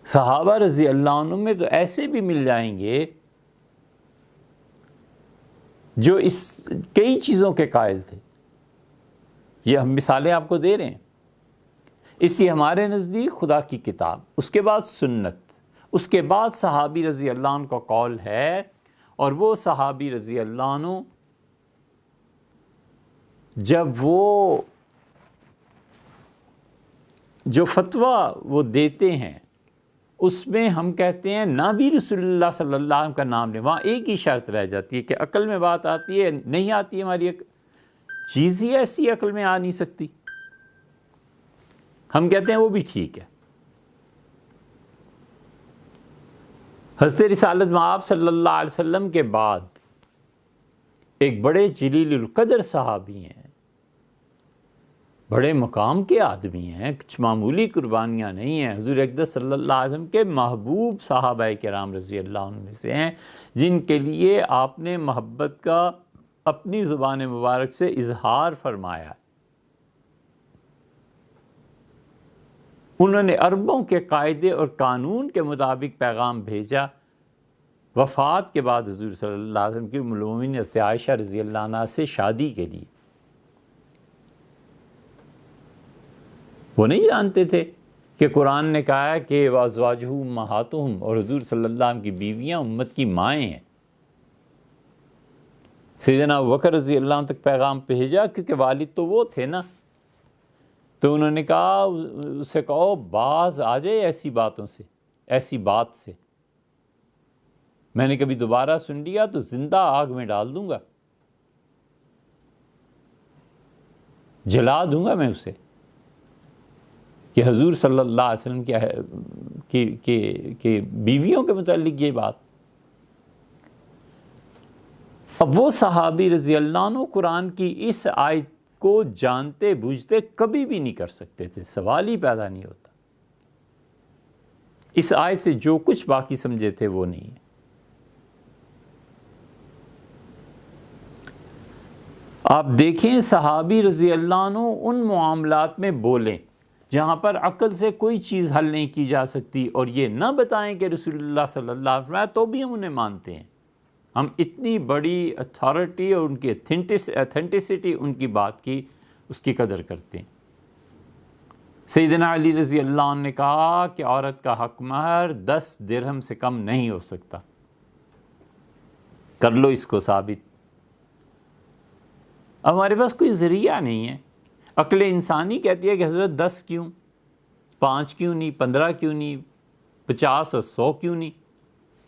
صحابہ رضی اللہ عنہ میں تو ایسے بھی مل جائیں گے جو اس کئی چیزوں کے قائل تھے، یہ ہم مثالیں آپ کو دے رہے ہیں۔ اس لیے ہمارے نزدیک خدا کی کتاب، اس کے بعد سنت، اس کے بعد صحابی رضی اللہ عنہ کا قول ہے، اور وہ صحابی رضی اللہ عنہ جب وہ جو فتویٰ وہ دیتے ہیں اس میں ہم کہتے ہیں نہ بھی رسول اللہ صلی اللہ علیہ وسلم کا نام لیں، وہاں ایک ہی شرط رہ جاتی ہے کہ عقل میں بات آتی ہے، نہیں آتی ہے، ہماری چیز ہی ایسی عقل میں آ نہیں سکتی، ہم کہتے ہیں وہ بھی ٹھیک ہے۔ حضرت رسالت مآب صلی اللہ علیہ وسلم کے بعد ایک بڑے جلیل القدر صحابی ہیں، بڑے مقام کے آدمی ہیں، کچھ معمولی قربانیاں نہیں ہیں، حضور اقدس صلی اللہ علیہ وسلم کے محبوب صحابہ کرام رضی اللہ عنہ میں سے ہیں، جن کے لیے آپ نے محبت کا اپنی زبان مبارک سے اظہار فرمایا۔ انہوں نے عربوں کے قاعدے اور قانون کے مطابق پیغام بھیجا۔ وفات کے بعد حضور صلی اللہ علیہ وسلم کی ام المؤمنین عائشہ رضی اللہ عنہا سے شادی کے لیے، وہ نہیں جانتے تھے کہ قرآن نے کہا ہے کہ وازواجہ امہاتہم، اور حضور صلی اللہ علیہ وسلم کی بیویاں امت کی مائیں ہیں۔ سیدنا ابوبکر رضی اللہ عنہ تک پیغام بھیجا، کیونکہ والد تو وہ تھے نا تو انہوں نے کہا اسے کہو باز آ جائے ایسی باتوں سے، ایسی بات سے، میں نے کبھی دوبارہ سن لیا تو زندہ آگ میں ڈال دوں گا، جلا دوں گا میں اسے۔ کہ حضور صلی اللہ علیہ وسلم کی بیویوں کے متعلق یہ بات۔ اب وہ صحابی رضی اللہ عنہ قرآن کی اس آیت کو جانتے بوجھتے کبھی بھی نہیں کر سکتے تھے، سوال ہی پیدا نہیں ہوتا۔ اس آیت سے جو کچھ باقی سمجھے تھے وہ نہیں ہے۔ آپ دیکھیں صحابی رضی اللہ عنہ ان معاملات میں بولیں جہاں پر عقل سے کوئی چیز حل نہیں کی جا سکتی، اور یہ نہ بتائیں کہ رسول اللہ صلی اللہ علیہ وسلم، تو بھی ہم انہیں مانتے ہیں۔ ہم اتنی بڑی اتھارٹی اور ان کی ایتھینٹسٹی ان کی بات کی، اس کی قدر کرتے ہیں۔ سیدنا علی رضی اللہ عنہ نے کہا کہ عورت کا حق مہر 10 درہم سے کم نہیں ہو سکتا، کر لو اس کو ثابت۔ اب ہمارے پاس کوئی ذریعہ نہیں ہے، عقل انسانی کہتی ہے کہ حضرت 10 کیوں، 5 کیوں نہیں، 15 کیوں نہیں، 50 اور 100 کیوں نہیں،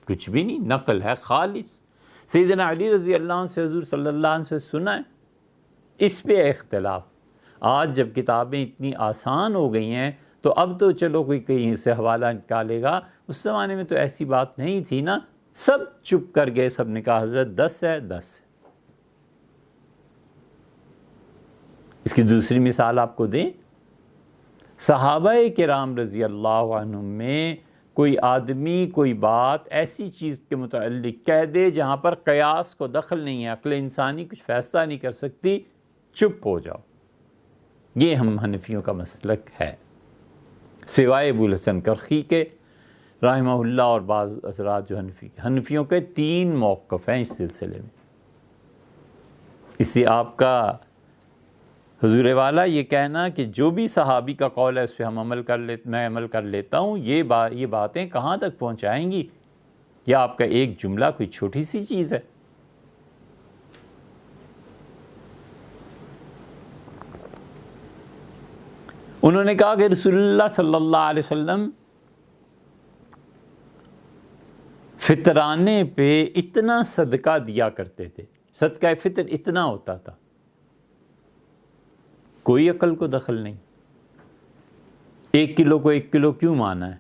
کچھ بھی نہیں، نقل ہے خالص۔ سیدنا علی رضی اللہ عنہ سے حضور صلی اللہ علیہ وسلم سے سنا ہے، اس پہ اختلاف۔ آج جب کتابیں اتنی آسان ہو گئی ہیں تو اب تو چلو کوئی کہیں سے حوالہ نکالے گا، اس زمانے میں تو ایسی بات نہیں تھی نا، سب چپ کر گئے، سب نے کہا حضرت 10 ہے 10 ہے۔ اس کی دوسری مثال آپ کو دیں، صحابہ کرام رضی اللہ عنہم میں کوئی آدمی کوئی بات ایسی چیز کے متعلق کہہ دے جہاں پر قیاس کو دخل نہیں ہے، عقل انسانی کچھ فیصلہ نہیں کر سکتی، چپ ہو جاؤ۔ یہ ہم حنفیوں کا مسلک ہے، سوائے ابو الحسن کرخی کے رحمہ اللہ اور بعض حضرات جو حنفیوں کے 3 موقف ہیں اس سلسلے میں۔ اس سے آپ کا حضور والا یہ کہنا کہ جو بھی صحابی کا قول ہے اس پہ ہم میں عمل کر لیتا ہوں، یہ باتیں کہاں تک پہنچائیں گی؟ یا آپ کا ایک جملہ کوئی چھوٹی سی چیز ہے؟ انہوں نے کہا کہ رسول اللہ صلی اللہ علیہ وسلم فطرانے پہ اتنا صدقہ دیا کرتے تھے، صدقہ فطر اتنا ہوتا تھا، کوئی عقل کو دخل نہیں۔ 1 کلو کو 1 کلو کیوں مانا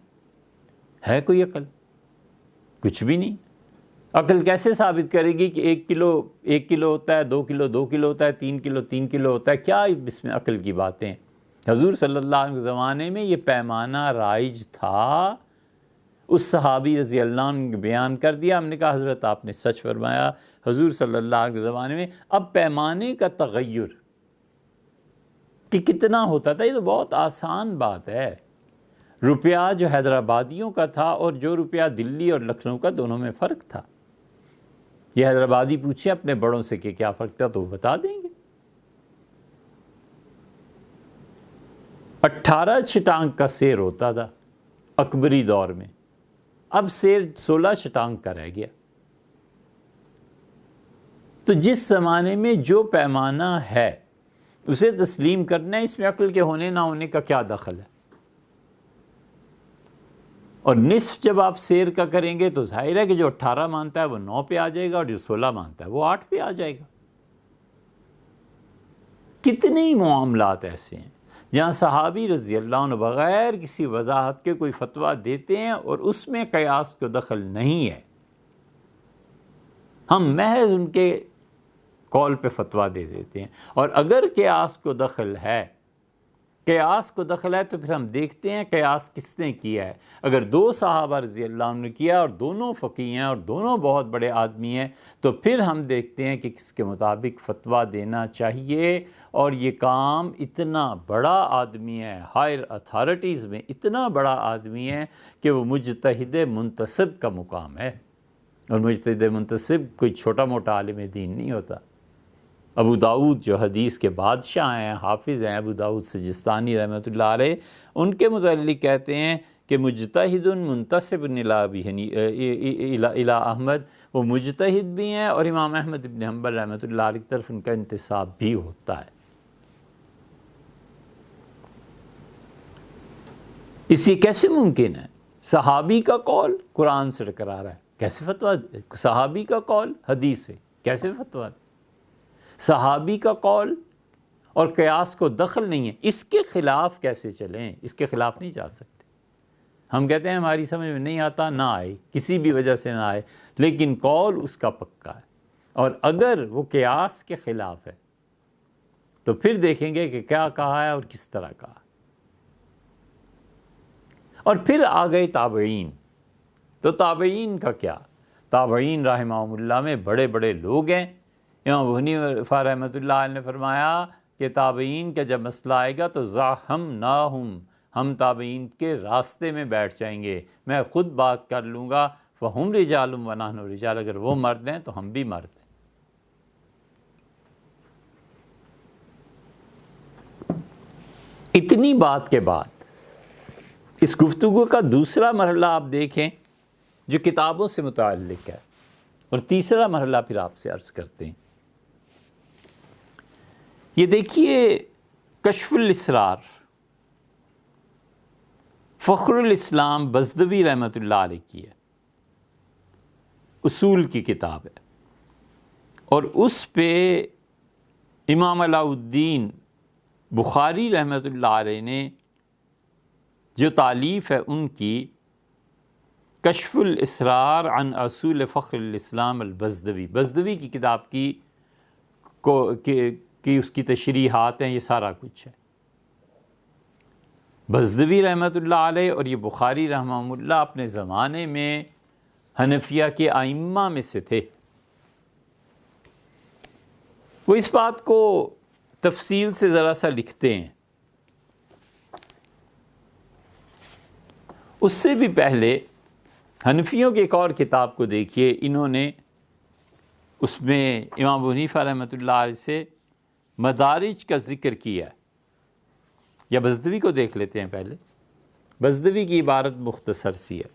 ہے کوئی عقل؟ کچھ بھی نہیں۔ عقل کیسے ثابت کرے گی کہ 1 کلو ہوتا ہے، 2 کلو 2 کلو ہوتا ہے، 3 کلو 3 کلو ہوتا ہے؟ کیا اس میں عقل کی باتیں ہیں؟ حضور صلی اللہ علیہ وسلم کے زمانے میں یہ پیمانہ رائج تھا، اس صحابی رضی اللہ عنہ نے بیان کر دیا، ہم نے کہا حضرت آپ نے سچ فرمایا، حضور صلی اللہ علیہ وسلم کے زمانے میں۔ اب پیمانے کا تغیر کہ کتنا ہوتا تھا، یہ تو بہت آسان بات ہے۔ روپیہ جو حیدرآبادیوں کا تھا اور جو روپیہ دلی اور لکھنؤ کا، دونوں میں فرق تھا۔ یہ حیدرآبادی پوچھیں اپنے بڑوں سے کہ کیا فرق تھا تو وہ بتا دیں گے۔ 18 چھٹانک کا سیر ہوتا تھا اکبری دور میں، اب سیر 16 چھٹانک کا رہ گیا۔ تو جس زمانے میں جو پیمانہ ہے اسے تسلیم کرنا ہے، اس میں عقل کے ہونے نہ ہونے کا کیا دخل ہے؟ اور نصف جب آپ سیر کا کریں گے تو ظاہر ہے کہ جو 18 مانتا ہے وہ 9 پہ آ جائے گا، اور جو 16 مانتا ہے وہ 8 پہ آ جائے گا۔ کتنے ہی معاملات ایسے ہیں جہاں صحابی رضی اللہ عنہ بغیر کسی وضاحت کے کوئی فتویٰ دیتے ہیں اور اس میں قیاس کو دخل نہیں ہے، ہم محض ان کے قول پہ فتویٰ دے دیتے ہیں۔ اور اگر قیاس کو دخل ہے تو پھر ہم دیکھتے ہیں قیاس کس نے کیا ہے۔ اگر 2 صحابہ رضی اللہ عنہ نے کیا اور دونوں فقیہ ہیں اور دونوں بہت بڑے آدمی ہیں، تو پھر ہم دیکھتے ہیں کہ کس کے مطابق فتویٰ دینا چاہیے۔ اور یہ کام اتنا بڑا آدمی ہے، ہائر اتھارٹیز میں اتنا بڑا آدمی ہے کہ وہ مجتہد منتصب کا مقام ہے، اور مجتہد منتصب کوئی چھوٹا موٹا عالم دین نہیں ہوتا۔ ابو داؤد جو حدیث کے بادشاہ ہیں، حافظ ہیں، ابو داؤد سجستانی رحمۃ اللہ علیہ، ان کے متعلق کہتے ہیں کہ مجتہد منتصب الی احمد، وہ مجتہد بھی ہیں اور امام احمد ابن حنبل رحمۃ اللہ علیہ کی طرف ان کا انتساب بھی ہوتا ہے۔ اس یہ کیسے ممکن ہے؟ صحابی کا قول قرآن سے ٹکرا رہا ہے، کیسے فتویٰ؟ صحابی کا قول حدیث سے کیسے فتویٰ؟ صحابی کا قول اور قیاس کو دخل نہیں ہے، اس کے خلاف کیسے چلیں؟ اس کے خلاف نہیں جا سکتے۔ ہم کہتے ہیں ہماری سمجھ میں نہیں آتا، نہ آئے، کسی بھی وجہ سے نہ آئے، لیکن قول اس کا پکا ہے، اور اگر وہ قیاس کے خلاف ہے تو پھر دیکھیں گے کہ کیا کہا ہے اور کس طرح کہا۔ اور پھر آ گئے تابعین۔ تو تابعین کا کیا؟ تابعین رحمہم اللہ میں بڑے بڑے لوگ ہیں۔ امام ابو حنیفہ رحمۃ اللہ علیہ نے فرمایا کہ تابعین کا جب مسئلہ آئے گا تو زاحمناہم، ہم تابعین کے راستے میں بیٹھ جائیں گے، میں خود بات کر لوں گا، فہم رجال ونحن رجال، اگر وہ مرد ہیں تو ہم بھی مرد ہیں۔ اتنی بات کے بعد اس گفتگو کا دوسرا مرحلہ آپ دیکھیں جو کتابوں سے متعلق ہے، اور تیسرا مرحلہ پھر آپ سے عرض کرتے ہیں۔ یہ دیکھیے کشف الاسرار، فخر الاسلام بزدوی رحمۃ اللہ علیہ کی ہے، اصول کی کتاب ہے، اور اس پہ امام علاء الدین بخاری رحمۃ اللہ علیہ نے جو تالیف ہے ان کی کشف الاسرار عن اصول فخر الاسلام البزدوی، بزدوی کی کتاب کی اس کی تشریحات ہیں، یہ سارا کچھ ہے۔ بزدوی رحمۃ اللہ علیہ اور یہ بخاری رحمہ اللہ اپنے زمانے میں حنفیہ کے ائمہ میں سے تھے۔ وہ اس بات کو تفصیل سے ذرا سا لکھتے ہیں۔ اس سے بھی پہلے حنفیوں کی ایک اور کتاب کو دیکھیے، انہوں نے اس میں امام ابو حنیفہ رحمۃ اللہ علیہ سے مدارج کا ذکر کیا ہے، یا بزدوی کو دیکھ لیتے ہیں پہلے۔ بزدوی کی عبارت مختصر سی ہے۔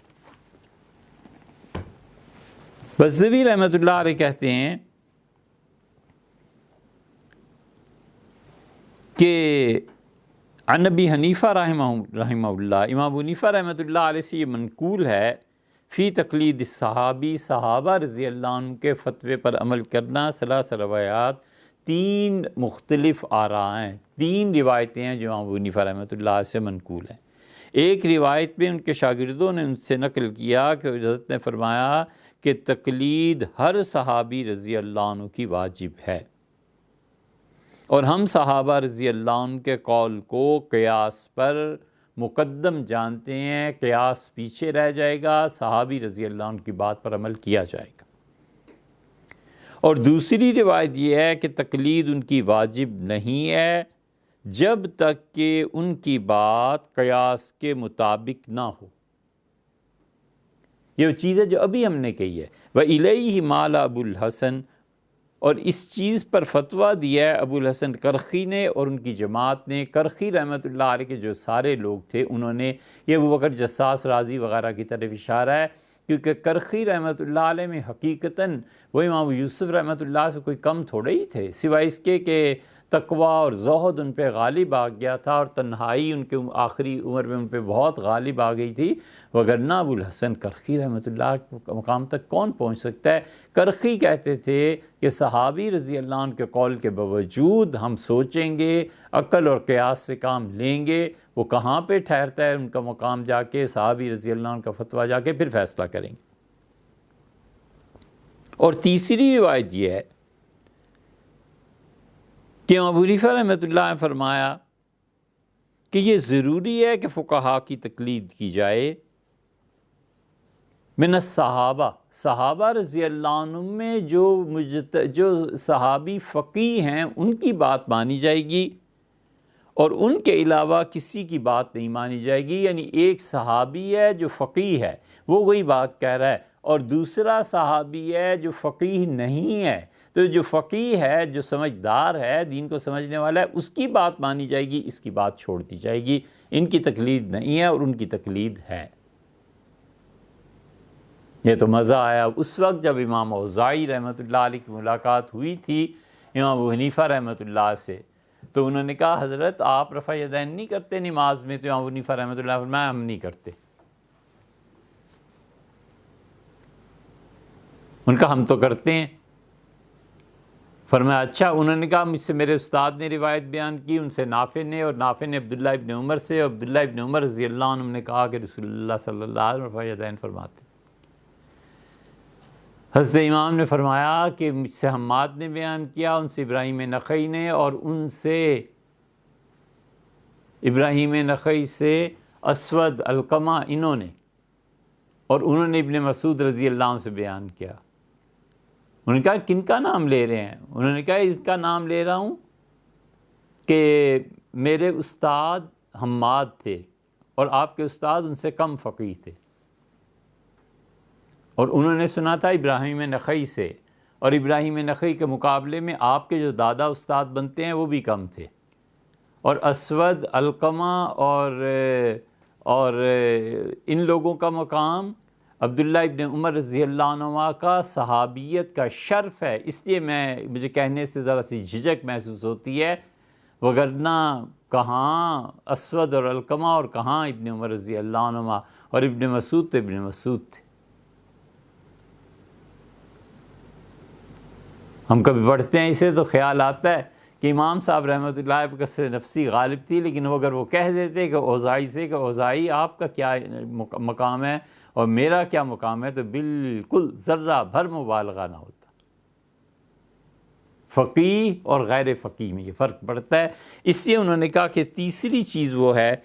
بزدوی رحمۃ اللہ علیہ کہتے ہیں کہ عن ابی حنیفہ رحمہ اللہ، امام ابو حنیفہ رحمۃ اللہ علیہ سے یہ منقول ہے، فی تقلید الصحابی، صحابہ رضی اللہ عنہ کے فتوے پر عمل کرنا، ثلاث روایات، تین مختلف آراء ہیں، تین روایتیں ہیں جو امام ابو حنیفہ رحمۃ اللہ علیہ سے منقول ہیں۔ ایک روایت میں ان کے شاگردوں نے ان سے نقل کیا کہ حضرت نے فرمایا کہ تقلید ہر صحابی رضی اللہ عنہ کی واجب ہے، اور ہم صحابہ رضی اللہ عنہ کے قول کو قیاس پر مقدم جانتے ہیں، قیاس پیچھے رہ جائے گا، صحابی رضی اللہ عنہ کی بات پر عمل کیا جائے گا۔ اور دوسری روایت یہ ہے کہ تقلید ان کی واجب نہیں ہے جب تک کہ ان کی بات قیاس کے مطابق نہ ہو۔ یہ وہ چیز ہے جو ابھی ہم نے کہی ہے، وَإِلَيْهِ مَالَ ابو الحسن، اور اس چیز پر فتویٰ دیا ہے ابو الحسن کرخی نے اور ان کی جماعت نے۔ کرخی رحمۃ اللہ علیہ کے جو سارے لوگ تھے انہوں نے، یہ ابو بکر جساس رازی وغیرہ کی طرف اشارہ ہے، کیونکہ کرخی رحمۃ اللہ علیہ میں حقیقتاً وہ امام یوسف رحمۃ اللہ سے کوئی کم تھوڑے ہی تھے، سوائے اس کے کہ تقویٰ اور زہد ان پہ غالب آ گیا تھا، اور تنہائی ان کے آخری عمر میں ان پہ بہت غالب آ گئی تھی، وگرنہ ابو الحسن کرخی رحمۃ اللہ کے مقام تک کون پہنچ سکتا ہے؟ کرخی کہتے تھے کہ صحابی رضی اللہ عنہ کے قول کے باوجود ہم سوچیں گے، عقل اور قیاس سے کام لیں گے، وہ کہاں پہ ٹھہرتا ہے ان کا مقام، جا کے صحابی رضی اللہ عنہ کا فتویٰ جا کے پھر فیصلہ کریں گے۔ اور تیسری روایت یہ ہے کہ ابو حنیفہ رحمۃ اللہ نے فرمایا کہ یہ ضروری ہے کہ فقہا کی تقلید کی جائے، من الصحابہ، صحابہ رضی اللہ عنہ میں جو صحابی فقیہ ہیں ان کی بات مانی جائے گی، اور ان کے علاوہ کسی کی بات نہیں مانی جائے گی۔ یعنی ایک صحابی ہے جو فقیہ ہے، وہ وہی بات کہہ رہا ہے، اور دوسرا صحابی ہے جو فقیہ نہیں ہے، تو جو فقیہ ہے، جو سمجھدار ہے، دین کو سمجھنے والا ہے، اس کی بات مانی جائے گی، اس کی بات چھوڑ دی جائے گی۔ ان کی تقلید نہیں ہے اور ان کی تقلید ہے۔ یہ تو مزہ آیا اس وقت جب امام اوزاعی رحمۃ اللہ علیہ کی ملاقات ہوئی تھی امام ابو حنیفہ رحمۃ اللہ سے، تو انہوں نے کہا حضرت آپ رفع یدین نہیں کرتے نماز میں؟ تو امام ابو حنیفہ رحمۃ اللہ فرمایا ہم نہیں کرتے. ان کا ہم تو کرتے ہیں. فرمایا اچھا. انہوں نے کہا مجھ سے میرے استاد نے روایت بیان کی، ان سے نافع نے، اور نافع نے عبداللہ ابن عمر سے، اور عبداللہ ابن عمر رضی اللہ عنہ نے کہا کہ رسول اللہ صلی اللہ علیہ وسلم رفع یدین فرماتے. حضرت امام نے فرمایا کہ مجھ سے حماد نے بیان کیا، ان سے ابراہیم نخعی نے، اور ان سے ابراہیم نخعی سے اسود علقمہ انہوں نے، اور انہوں نے ابن مسعود رضی اللہ عنہ سے بیان کیا. انہوں نے کہا کن کا نام لے رہے ہیں؟ انہوں نے کہا اس کا نام لے رہا ہوں کہ میرے استاد حماد تھے اور آپ کے استاد ان سے کم فقیہ تھے، اور انہوں نے سنا تھا ابراہیم نخعی سے، اور ابراہیم نخعی کے مقابلے میں آپ کے جو دادا استاد بنتے ہیں وہ بھی کم تھے. اور اسود علقمہ اور ان لوگوں کا مقام عبداللہ ابن عمر رضی اللہ عنہ کا صحابیت کا شرف ہے، اس لیے مجھے کہنے سے ذرا سی جھجک محسوس ہوتی ہے، وگرنہ کہاں اسود اور علقمہ اور کہاں ابن عمر رضی اللہ عنہ، اور ابن مسعود تو ابن مسعود تھے. ہم کبھی پڑھتے ہیں اسے تو خیال آتا ہے کہ امام صاحب رحمۃ اللہ پر کثرت نفسی غالب تھی، لیکن اگر وہ کہہ دیتے کہ اوزاعی سے کہ اوزاعی آپ کا کیا مقام ہے اور میرا کیا مقام ہے، تو بالکل ذرہ بھر مبالغہ نہ ہوتا. فقیہ اور غیر فقیہ میں یہ فرق پڑتا ہے. اس لیے انہوں نے کہا کہ تیسری چیز وہ ہے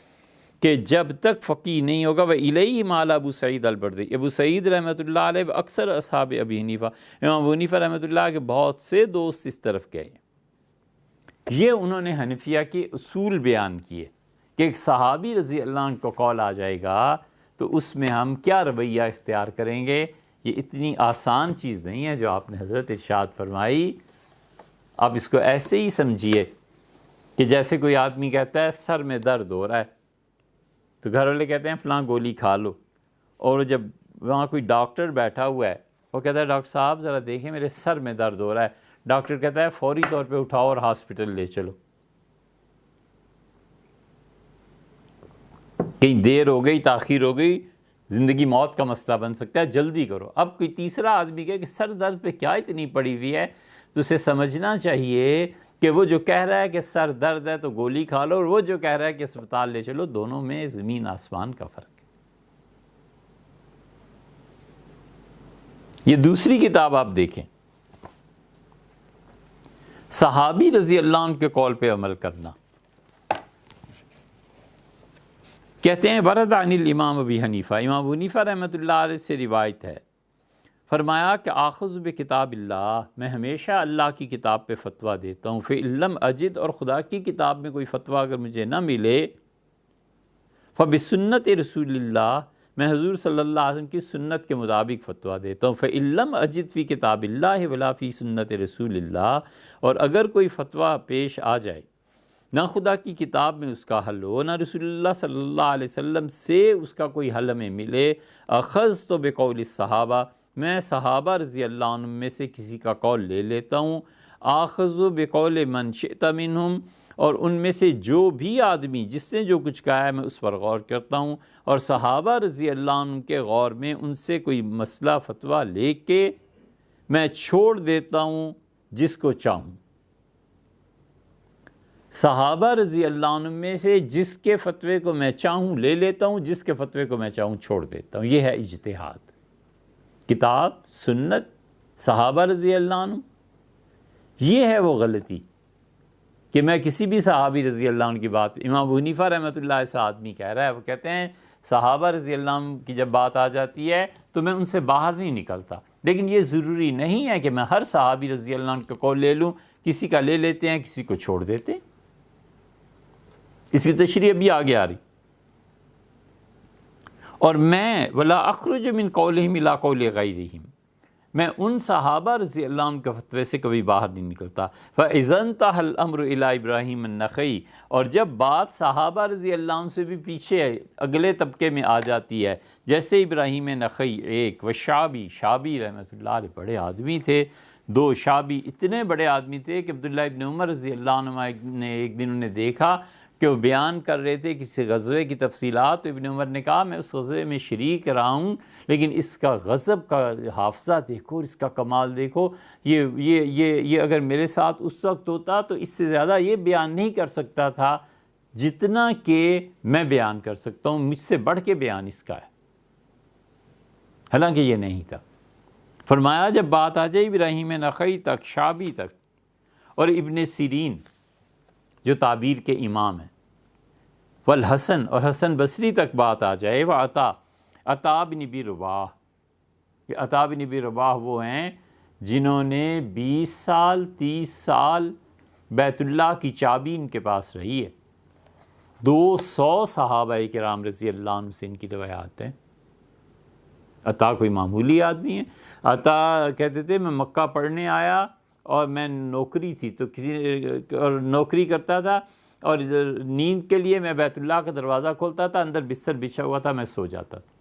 کہ جب تک فقیہ نہیں ہوگا وَإِلَيْهِ مَالَ ابو سعید البردی، ابو سعید رحمۃ اللہ علیہ اکثر اصحاب ابی حنیفہ، امام ابو حنیفہ رحمۃ اللہ کے بہت سے دوست اس طرف گئے. یہ انہوں نے حنفیہ کے اصول بیان کیے کہ ایک صحابی رضی اللہ عنہ کو قول آ جائے گا تو اس میں ہم کیا رویہ اختیار کریں گے. یہ اتنی آسان چیز نہیں ہے جو آپ نے حضرت ارشاد فرمائی. آپ اس کو ایسے ہی سمجھیے کہ جیسے کوئی آدمی کہتا ہے سر میں درد ہو رہا ہے، تو گھر والے کہتے ہیں فلاں گولی کھا لو، اور جب وہاں کوئی ڈاکٹر بیٹھا ہوا ہے وہ کہتا ہے ڈاکٹر صاحب ذرا دیکھیں میرے سر میں درد ہو رہا ہے، ڈاکٹر کہتا ہے فوری طور پہ اٹھاؤ اور ہاسپٹل لے چلو. کہیں دیر ہو گئی، تاخیر ہو گئی، زندگی موت کا مسئلہ بن سکتا ہے، جلدی کرو. اب کوئی تیسرا آدمی کہے کہ سر درد پہ کیا اتنی پڑی ہوئی ہے، تو اسے سمجھنا چاہیے کہ وہ جو کہہ رہا ہے کہ سر درد ہے تو گولی کھا لو، اور وہ جو کہہ رہا ہے کہ اسپتال لے چلو، دونوں میں زمین آسمان کا فرق ہے. یہ دوسری کتاب آپ دیکھیں، صحابی رضی اللہ عنہ کے قول پہ عمل کرنا. کہتے ہیں ورد عن الامام ابی حنیفہ، امام ابو حنیفہ رحمۃ اللہ علیہ سے روایت ہے، فرمایا کہ آخذ بکتاب اللہ، میں ہمیشہ اللہ کی کتاب پہ فتویٰ دیتا ہوں. فإن لم اجد، اور خدا کی کتاب میں کوئی فتویٰ اگر مجھے نہ ملے، فبسنت رسول اللہ، میں حضور صلی اللہ علیہ وسلم کی سنت کے مطابق فتویٰ دیتا ہوں. فإن لم اجد فی کتاب اللہ ولا فی سنت رسول اللہ، اور اگر کوئی فتویٰ پیش آ جائے نہ خدا کی کتاب میں اس کا حل ہو، نہ رسول اللہ صلی اللہ علیہ وسلم سے اس کا کوئی حل ہمیں ملے، اخذت بقول الصحابہ، میں صحابہ رضی اللہ عنہ میں سے کسی کا قول لے لیتا ہوں. آخذ بقول من شئت منہم، اور ان میں سے جو بھی آدمی جس نے جو کچھ کہا ہے میں اس پر غور کرتا ہوں، اور صحابہ رضی اللہ عنہ کے غور میں ان سے کوئی مسئلہ فتویٰ لے کے میں چھوڑ دیتا ہوں جس کو چاہوں. صحابہ رضی اللہ عنہ میں سے جس کے فتوے کو میں چاہوں لے لیتا ہوں، جس کے فتوے کو میں چاہوں چھوڑ دیتا ہوں. یہ ہے اجتہاد. کتاب، سنت، صحابہ رضی اللہ عنہ. یہ ہے وہ غلطی کہ میں کسی بھی صحابی رضی اللہ عنہ کی بات، امام ابو حنیفہ رحمۃ اللہ سے آدمی کہہ رہا ہے، وہ کہتے ہیں صحابہ رضی اللہ عنہ کی جب بات آ جاتی ہے تو میں ان سے باہر نہیں نکلتا. لیکن یہ ضروری نہیں ہے کہ میں ہر صحابی رضی اللہ عنہ کا قول لے لوں. کسی کا لے لیتے ہیں، کسی کو چھوڑ دیتے ہیں. اس کی تشریح بھی آگے آ رہی. اور میں ولا اخرج من قولہم الی قول غیرہم، میں ان صحابہ رضی اللہ عنہ کے فتوے سے کبھی باہر نہیں نکلتا. فاذا انتهى الامر الی ابراہیم النخعی، اور جب بات صحابہ رضی اللہ عنہ سے بھی پیچھے اگلے طبقے میں آ جاتی ہے، جیسے ابراہیم نخعی ایک، و شعبی رحمۃ اللہ علیہ بڑے آدمی تھے، دو شابی اتنے بڑے آدمی تھے کہ عبداللہ ابن عمر رضی اللہ عنہ نے ایک دن انہیں دیکھا کہ وہ بیان کر رہے تھے کسی غزوے کی تفصیلات، تو ابن عمر نے کہا میں اس غزوے میں شریک رہا ہوں، لیکن اس کا غضب کا حافظہ دیکھو، اس کا کمال دیکھو، یہ اگر میرے ساتھ اس وقت ہوتا تو اس سے زیادہ یہ بیان نہیں کر سکتا تھا جتنا کہ میں بیان کر سکتا ہوں، مجھ سے بڑھ کے بیان اس کا ہے، حالانکہ یہ نہیں تھا۔ فرمایا جب بات آ جائے ابراہیم نخعی تک، شعبی تک، اور ابن سیرین جو تعبیر کے امام ہیں، والحسن اور حسن بصری تک بات آ جائے، عطا بن ابی رباح، کہ عطا بن ابی رباح وہ ہیں جنہوں نے 20 سال 30 سال بیت اللہ کی چابی ان کے پاس رہی ہے، 200 صحابہ کرام رضی اللہ عنہ سے ان کی روایات ہیں۔ عطا کوئی معمولی آدمی ہے، عطا کہتے تھے میں مکہ پڑھنے آیا اور میں نوکری تھی تو اور نوکری کرتا تھا، اور نیند کے لیے میں بیت اللہ کا دروازہ کھولتا تھا، اندر بستر بچھا ہوا تھا، میں سو جاتا تھا۔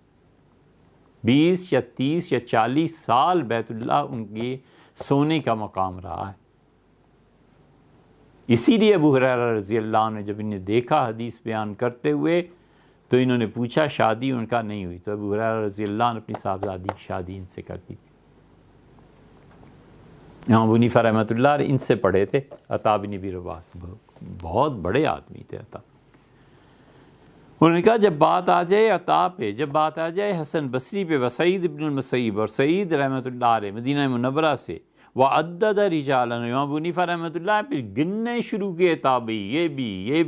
20 یا 30 یا 40 سال بیت اللہ ان کی سونے کا مقام رہا ہے۔ اسی لیے ابو ہریرہ رضی اللہ عنہ جب انہیں دیکھا حدیث بیان کرتے ہوئے تو انہوں نے پوچھا شادی، ان کا نہیں ہوئی، تو ابو ہریرہ رضی اللہ عنہ اپنی صاحبزادی کی شادی ان سے کر دی تھی۔ امام ابو حنیفہ رحمۃ اللہ علیہ ان سے پڑھے تھے، عطا بن ابی رباح، بہت بڑے آدمی تھے عطا۔ انہوں نے کہا جب بات آ جائے عطا پہ، جب بات آ جائے حسن بصری پہ، وسعید ابن المسیب اور سعید رحمۃ اللہ علیہ مدینہ منورہ سے، وعدد رجالا، امام ابو حنیفہ رحمۃ اللہ پھر گننے شروع کیے تابعی، یہ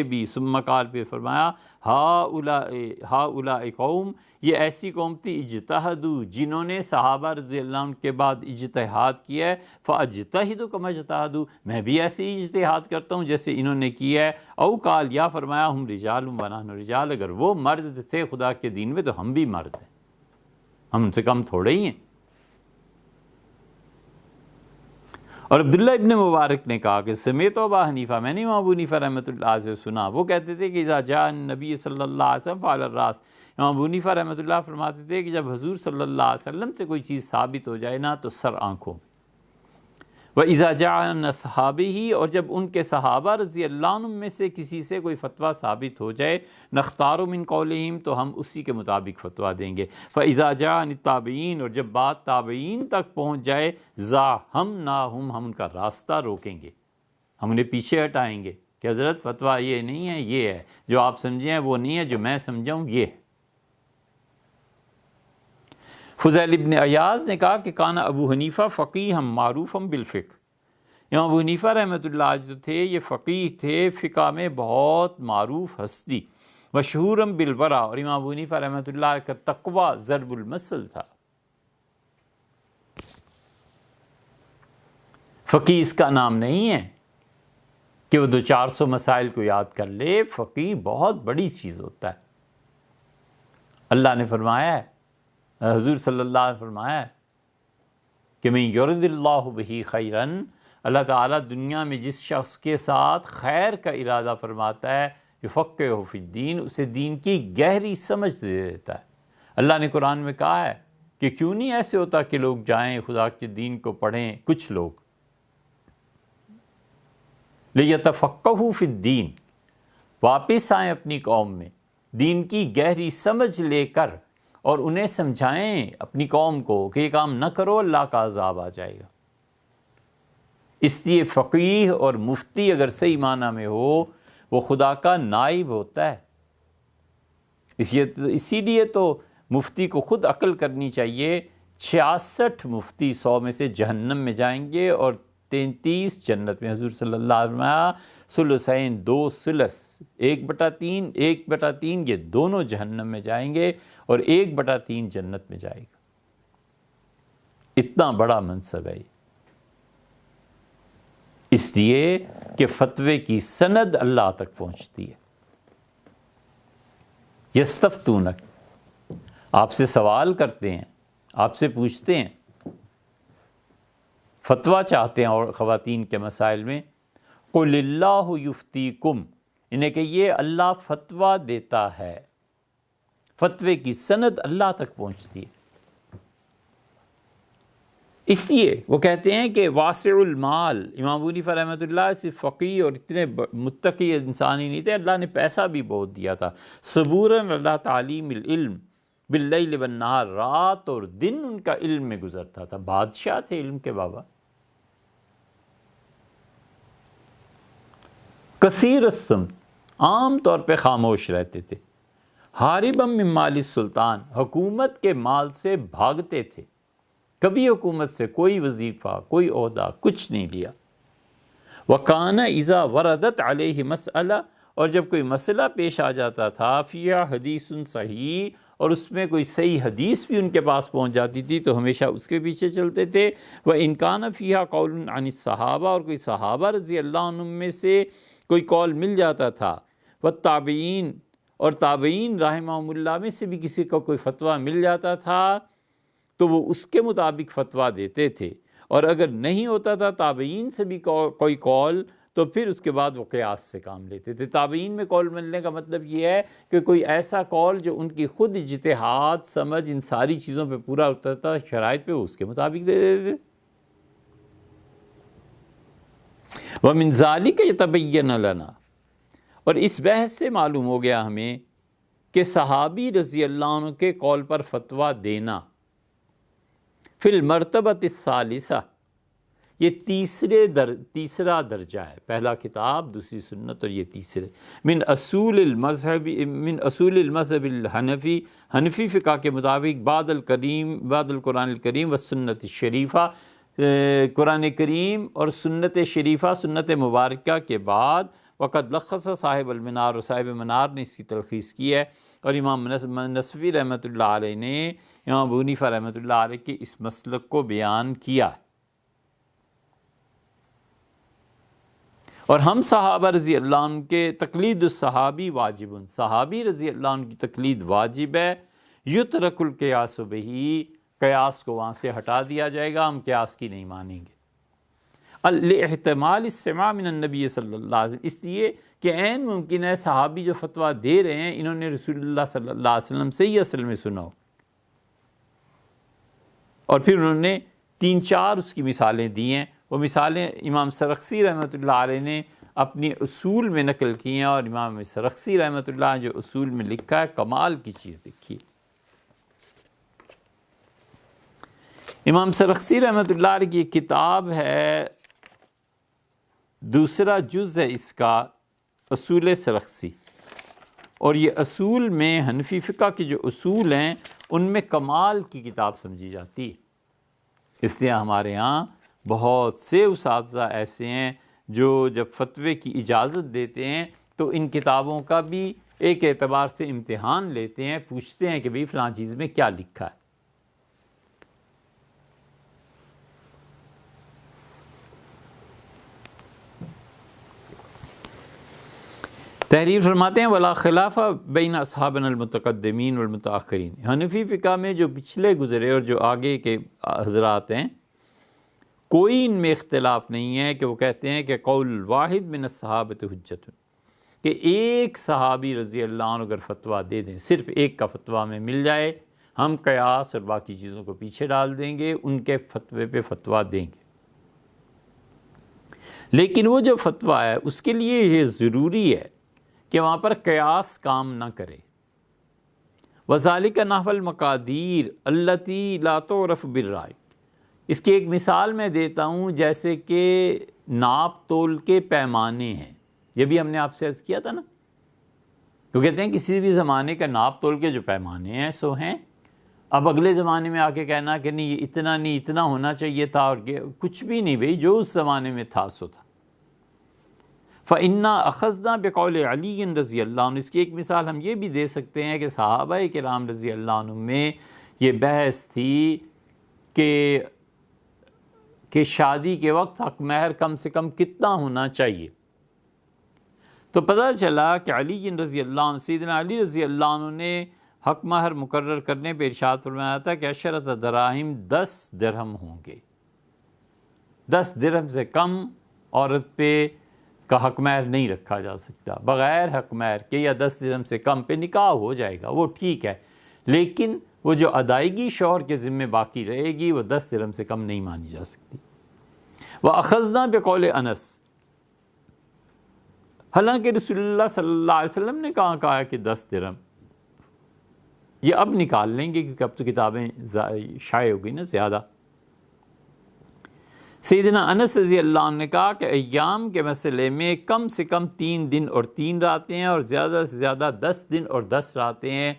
بھی ثم قال، پھر فرمایا ہؤلاء قوم، یہ ایسی قوم تھی اجتہدوا جنہوں نے صحابہ رضی اللہ عنہ کے بعد اجتہاد کیا ہے، فاجتہد کما اجتہدوا، میں بھی ایسے ہی اجتہاد کرتا ہوں جیسے انہوں نے کیا ہے، او قال، یا فرمایا ہم رجال ونحن رجال، اگر وہ مرد تھے خدا کے دین میں تو ہم بھی مرد ہیں، ہم ان سے کم تھوڑے ہی ہیں۔ اور عبداللہ ابن مبارک نے کہا کہ سمیت ابا حنیفہ، میں نے امام ابو حنیفہ رحمۃ اللہ سے سنا، وہ کہتے تھے کہ اذا جاء النبی صلی اللہ علیہ وسلم فعلی الراس، امام ابو حنیفہ رحمۃ اللہ فرماتے تھے کہ جب حضور صلی اللہ علیہ وسلم سے کوئی چیز ثابت ہو جائے نا تو سر آنکھوں میں، وَإِذَا جَاءَ صحابی، اور جب ان کے صحابہ رضی اللہ عنہ میں سے کسی سے کوئی فتویٰ ثابت ہو جائے، نختار من قولہم، تو ہم اسی کے مطابق فتویٰ دیں گے، فَإِذَا جَاءَ التابعین، اور جب بات تابعین تک پہنچ جائے، زَاحَمْنَاهُمْ، ہم ان کا راستہ روکیں گے، ہم انہیں پیچھے ہٹائیں گے کہ حضرت فتویٰ یہ نہیں ہے، یہ ہے، جو آپ سمجھیں ہیں وہ نہیں ہے، جو میں سمجھاؤں یہ ہے۔ فضیل ابن عیاض نے کہا کہ کانا ابو حنیفہ فقیہا معروفا بالفقہ، امام ابو حنیفہ رحمۃ اللہ جو تھے یہ فقیہ تھے، فقہ میں بہت معروف ہستی، مشہورا بالورع، اور امام ابو حنیفہ رحمۃ اللہ کا تقوی ضرب المثل تھا۔ فقیہ اس کا نام نہیں ہے کہ وہ 200-400 مسائل کو یاد کر لے، فقیہ بہت بڑی چیز ہوتا ہے۔ اللہ نے فرمایا ہے، حضور صلی اللہ علیہ وسلم فرمایا ہے کہ من یرد اللہ بہ خیرن، اللہ تعالیٰ دنیا میں جس شخص کے ساتھ خیر کا ارادہ فرماتا ہے، یفقہہ فی الدین، اسے دین کی گہری سمجھ دے دیتا ہے۔ اللہ نے قرآن میں کہا ہے کہ کیوں نہیں ایسے ہوتا کہ لوگ جائیں خدا کے دین کو پڑھیں، کچھ لوگ لیتفقہوا فی الدین، واپس آئیں اپنی قوم میں، دین کی گہری سمجھ لے کر، اور انہیں سمجھائیں اپنی قوم کو کہ یہ کام نہ کرو، اللہ کا عذاب آ جائے گا۔ اس لیے فقیہ اور مفتی اگر صحیح معنی میں ہو، وہ خدا کا نائب ہوتا ہے۔ اسی لیے تو مفتی کو خود عقل کرنی چاہیے، 66 مفتی 100 میں سے جہنم میں جائیں گے اور 33 جنت میں۔ حضور صلی اللہ علیہ وسلم ثلثین، 2 ثلث، 1/3 یہ دونوں جہنم میں جائیں گے اور 1/3 جنت میں جائے گا۔ اتنا بڑا منصب ہے یہ، اس لیے کہ فتوے کی سند اللہ تک پہنچتی ہے۔ یستفتونک، آپ سے سوال کرتے ہیں، آپ سے پوچھتے ہیں، فتویٰ چاہتے ہیں اور خواتین کے مسائل میں، قل اللہ یفتیکم، انہیں کہیے اللہ فتویٰ دیتا ہے، فتوے کی سند اللہ تک پہنچتی ہے۔ اس لیے وہ کہتے ہیں کہ واسع المال، امام ابو حنیفہ رحمۃ اللہ صرف فقیہ اور اتنے متقی انسان ہی نہیں تھے، اللہ نے پیسہ بھی بہت دیا تھا۔ صبوراً اللہ تعلیم العلم باللیل والنہار، رات اور دن ان کا علم میں گزرتا تھا، بادشاہ تھے علم کے بابا۔ کثیر الصمت، عام طور پہ خاموش رہتے تھے۔ حاربا من مال السلطان، حکومت کے مال سے بھاگتے تھے، کبھی حکومت سے کوئی وظیفہ کوئی عہدہ کچھ نہیں لیا۔ وَكَانَ إِذَا وَرَدَتْ عَلَيْهِ مسئلہ، اور جب کوئی مسئلہ پیش آ جاتا تھا، فِيهَا حدیث صحیح، اور اس میں کوئی صحیح حدیث بھی ان کے پاس پہنچ جاتی تھی تو ہمیشہ اس کے پیچھے چلتے تھے۔ وَإِنْ كَانَ فِيهَا قَوْلٌ عَنِ الصَّحَابَہ، اور کوئی صحابہ رضی اللہ عنہم میں سے کوئی قول مل جاتا تھا، والتابعین، اور تابعین رحمہم اللہ میں سے بھی کسی کو کوئی فتویٰ مل جاتا تھا تو وہ اس کے مطابق فتویٰ دیتے تھے، اور اگر نہیں ہوتا تھا تابعین سے بھی کوئی قول تو پھر اس کے بعد وہ قیاس سے کام لیتے تھے۔ تابعین میں قول ملنے کا مطلب یہ ہے کہ کوئی ایسا قول جو ان کی خود اجتہاد سمجھ ان ساری چیزوں پہ پورا ہوتا تھا، شرائط پہ، اس کے مطابق دے دیتے تھے۔ وَمِن ذَلِكَ يَتَبَيَّنَ لَنَا، اور اس بحث سے معلوم ہو گیا ہمیں کہ صحابی رضی اللہ عنہ کے قول پر فتویٰ دینا فی المرتبۃ الثالثہ، یہ تیسرا درجہ ہے، پہلا کتاب، دوسری سنت، اور یہ تیسرے من اصول المذہب الحنفی، حنفی فقہ کے مطابق، بعد القرآن الکریم والسنت الشریفہ، قرآن کریم اور سنت شریفہ، سنت مبارکہ کے بعد، وقد لخص صاحب المنار، اور صاحب منار نے اس کی تلخیص کی ہے، اور امام نصفی رحمۃ اللہ علیہ نے امام ابو حنیفہ رحمۃ اللہ علیہ کے اس مسلک کو بیان کیا ہے۔ اور ہم صحابہ رضی اللہ عنہ کے تقلید الصحابی واجب، صحابی رضی اللہ عنہ کی تقلید واجب ہے، یترک القیاس بہی، قیاس کو وہاں سے ہٹا دیا جائے گا، ہم قیاس کی نہیں مانیں گے۔ الاحتمال السماع من النبی صلی اللہ علیہ وسلم، اس لیے کہ عین ممکن ہے صحابی جو فتویٰ دے رہے ہیں انہوں نے رسول اللہ صلی اللہ علیہ وسلم سے ہی اصل میں سنا ہو، اور پھر انہوں نے 3-4 اس کی مثالیں دی ہیں، وہ مثالیں امام سرخسی رحمۃ اللہ علیہ نے اپنی اصول میں نقل کی ہیں، اور امام سرخسی رحمۃ اللہ نے جو اصول میں لکھا ہے کمال کی چیز لکھی ہے۔ امام سرخسی رحمۃ اللہ علیہ کی کتاب ہے، دوسرا جز ہے اس کا، اصول سرخسی، اور یہ اصول میں حنفی فقہ کے جو اصول ہیں ان میں کمال کی کتاب سمجھی جاتی ہے۔ اس لیے ہمارے ہاں بہت سے اساتذہ ایسے ہیں جو جب فتوے کی اجازت دیتے ہیں تو ان کتابوں کا بھی ایک اعتبار سے امتحان لیتے ہیں، پوچھتے ہیں کہ بھئی فلاں چیز میں کیا لکھا ہے۔ تحریر فرماتے ہیں ولا خلاف بین اصحابنا المتقدمین والمتاخرین، حنفی فقہ میں جو پچھلے گزرے اور جو آگے کے حضرات ہیں کوئی ان میں اختلاف نہیں ہے کہ وہ کہتے ہیں کہ قول واحد من الصحابۃ حجت، کہ ایک صحابی رضی اللہ عنہ اگر فتویٰ دے دیں، صرف ایک کا فتویٰ میں مل جائے، ہم قیاس اور باقی چیزوں کو پیچھے ڈال دیں گے، ان کے فتوے پہ فتویٰ دیں گے۔ لیکن وہ جو فتویٰ ہے اس کے لیے یہ ضروری ہے کہ وہاں پر قیاس کام نہ کرے۔ وَذَلِكَ نَحْوَ الْمَقَادِيرِ الَّتِي لَا تُعْرَفُ بِالرَّأْيِ، اس کی ایک مثال میں دیتا ہوں، جیسے کہ ناپ تول کے پیمانے ہیں، یہ بھی ہم نے آپ سے عرض کیا تھا نا، تو کہتے ہیں کسی بھی زمانے کا ناپ تول کے جو پیمانے ہیں سو ہیں، اب اگلے زمانے میں آ کے کہنا کہ نہیں یہ اتنا نہیں، اتنا ہونا چاہیے تھا، اور کچھ بھی نہیں بھئی، جو اس زمانے میں تھا سو تھا۔ فَإِنَّا أَخَذْنَا بِقَوْلِ عَلِيٍّ رضی اللہ عنہ، اس کی ایک مثال ہم یہ بھی دے سکتے ہیں کہ صحابہ کرام رضی اللہ عنہ میں یہ بحث تھی کہ شادی کے وقت حق مہر کم سے کم کتنا ہونا چاہیے، تو پتہ چلا کہ علی رضی اللہ عنہ، سیدنا علی رضی اللہ عنہ نے حق مہر مقرر کرنے پہ ارشاد فرمایا تھا کہ 10 دراہم 10 درہم ہوں گے، 10 درہم سے کم عورت پہ کا حق مہر نہیں رکھا جا سکتا، بغیر حق مہر کے یا 10 درہم سے کم پہ نکاح ہو جائے گا، وہ ٹھیک ہے، لیکن وہ جو ادائیگی شوہر کے ذمے باقی رہے گی وہ 10 درہم سے کم نہیں مانی جا سکتی۔ وَأَخَذْنَا بِقَوْلِ انس، حالانکہ رسول اللہ صلی اللہ علیہ وسلم نے کہا کہ 10 درہم، یہ اب نکال لیں گے کیونکہ اب تو کتابیں شائع ہو گئی نا زیادہ۔ سیدنا انس رضی اللہ عنہ نے کہا کہ ایام کے مسئلے میں کم سے کم 3 دن اور 3 راتیں ہیں، اور زیادہ سے زیادہ 10 دن اور 10 راتیں ہیں۔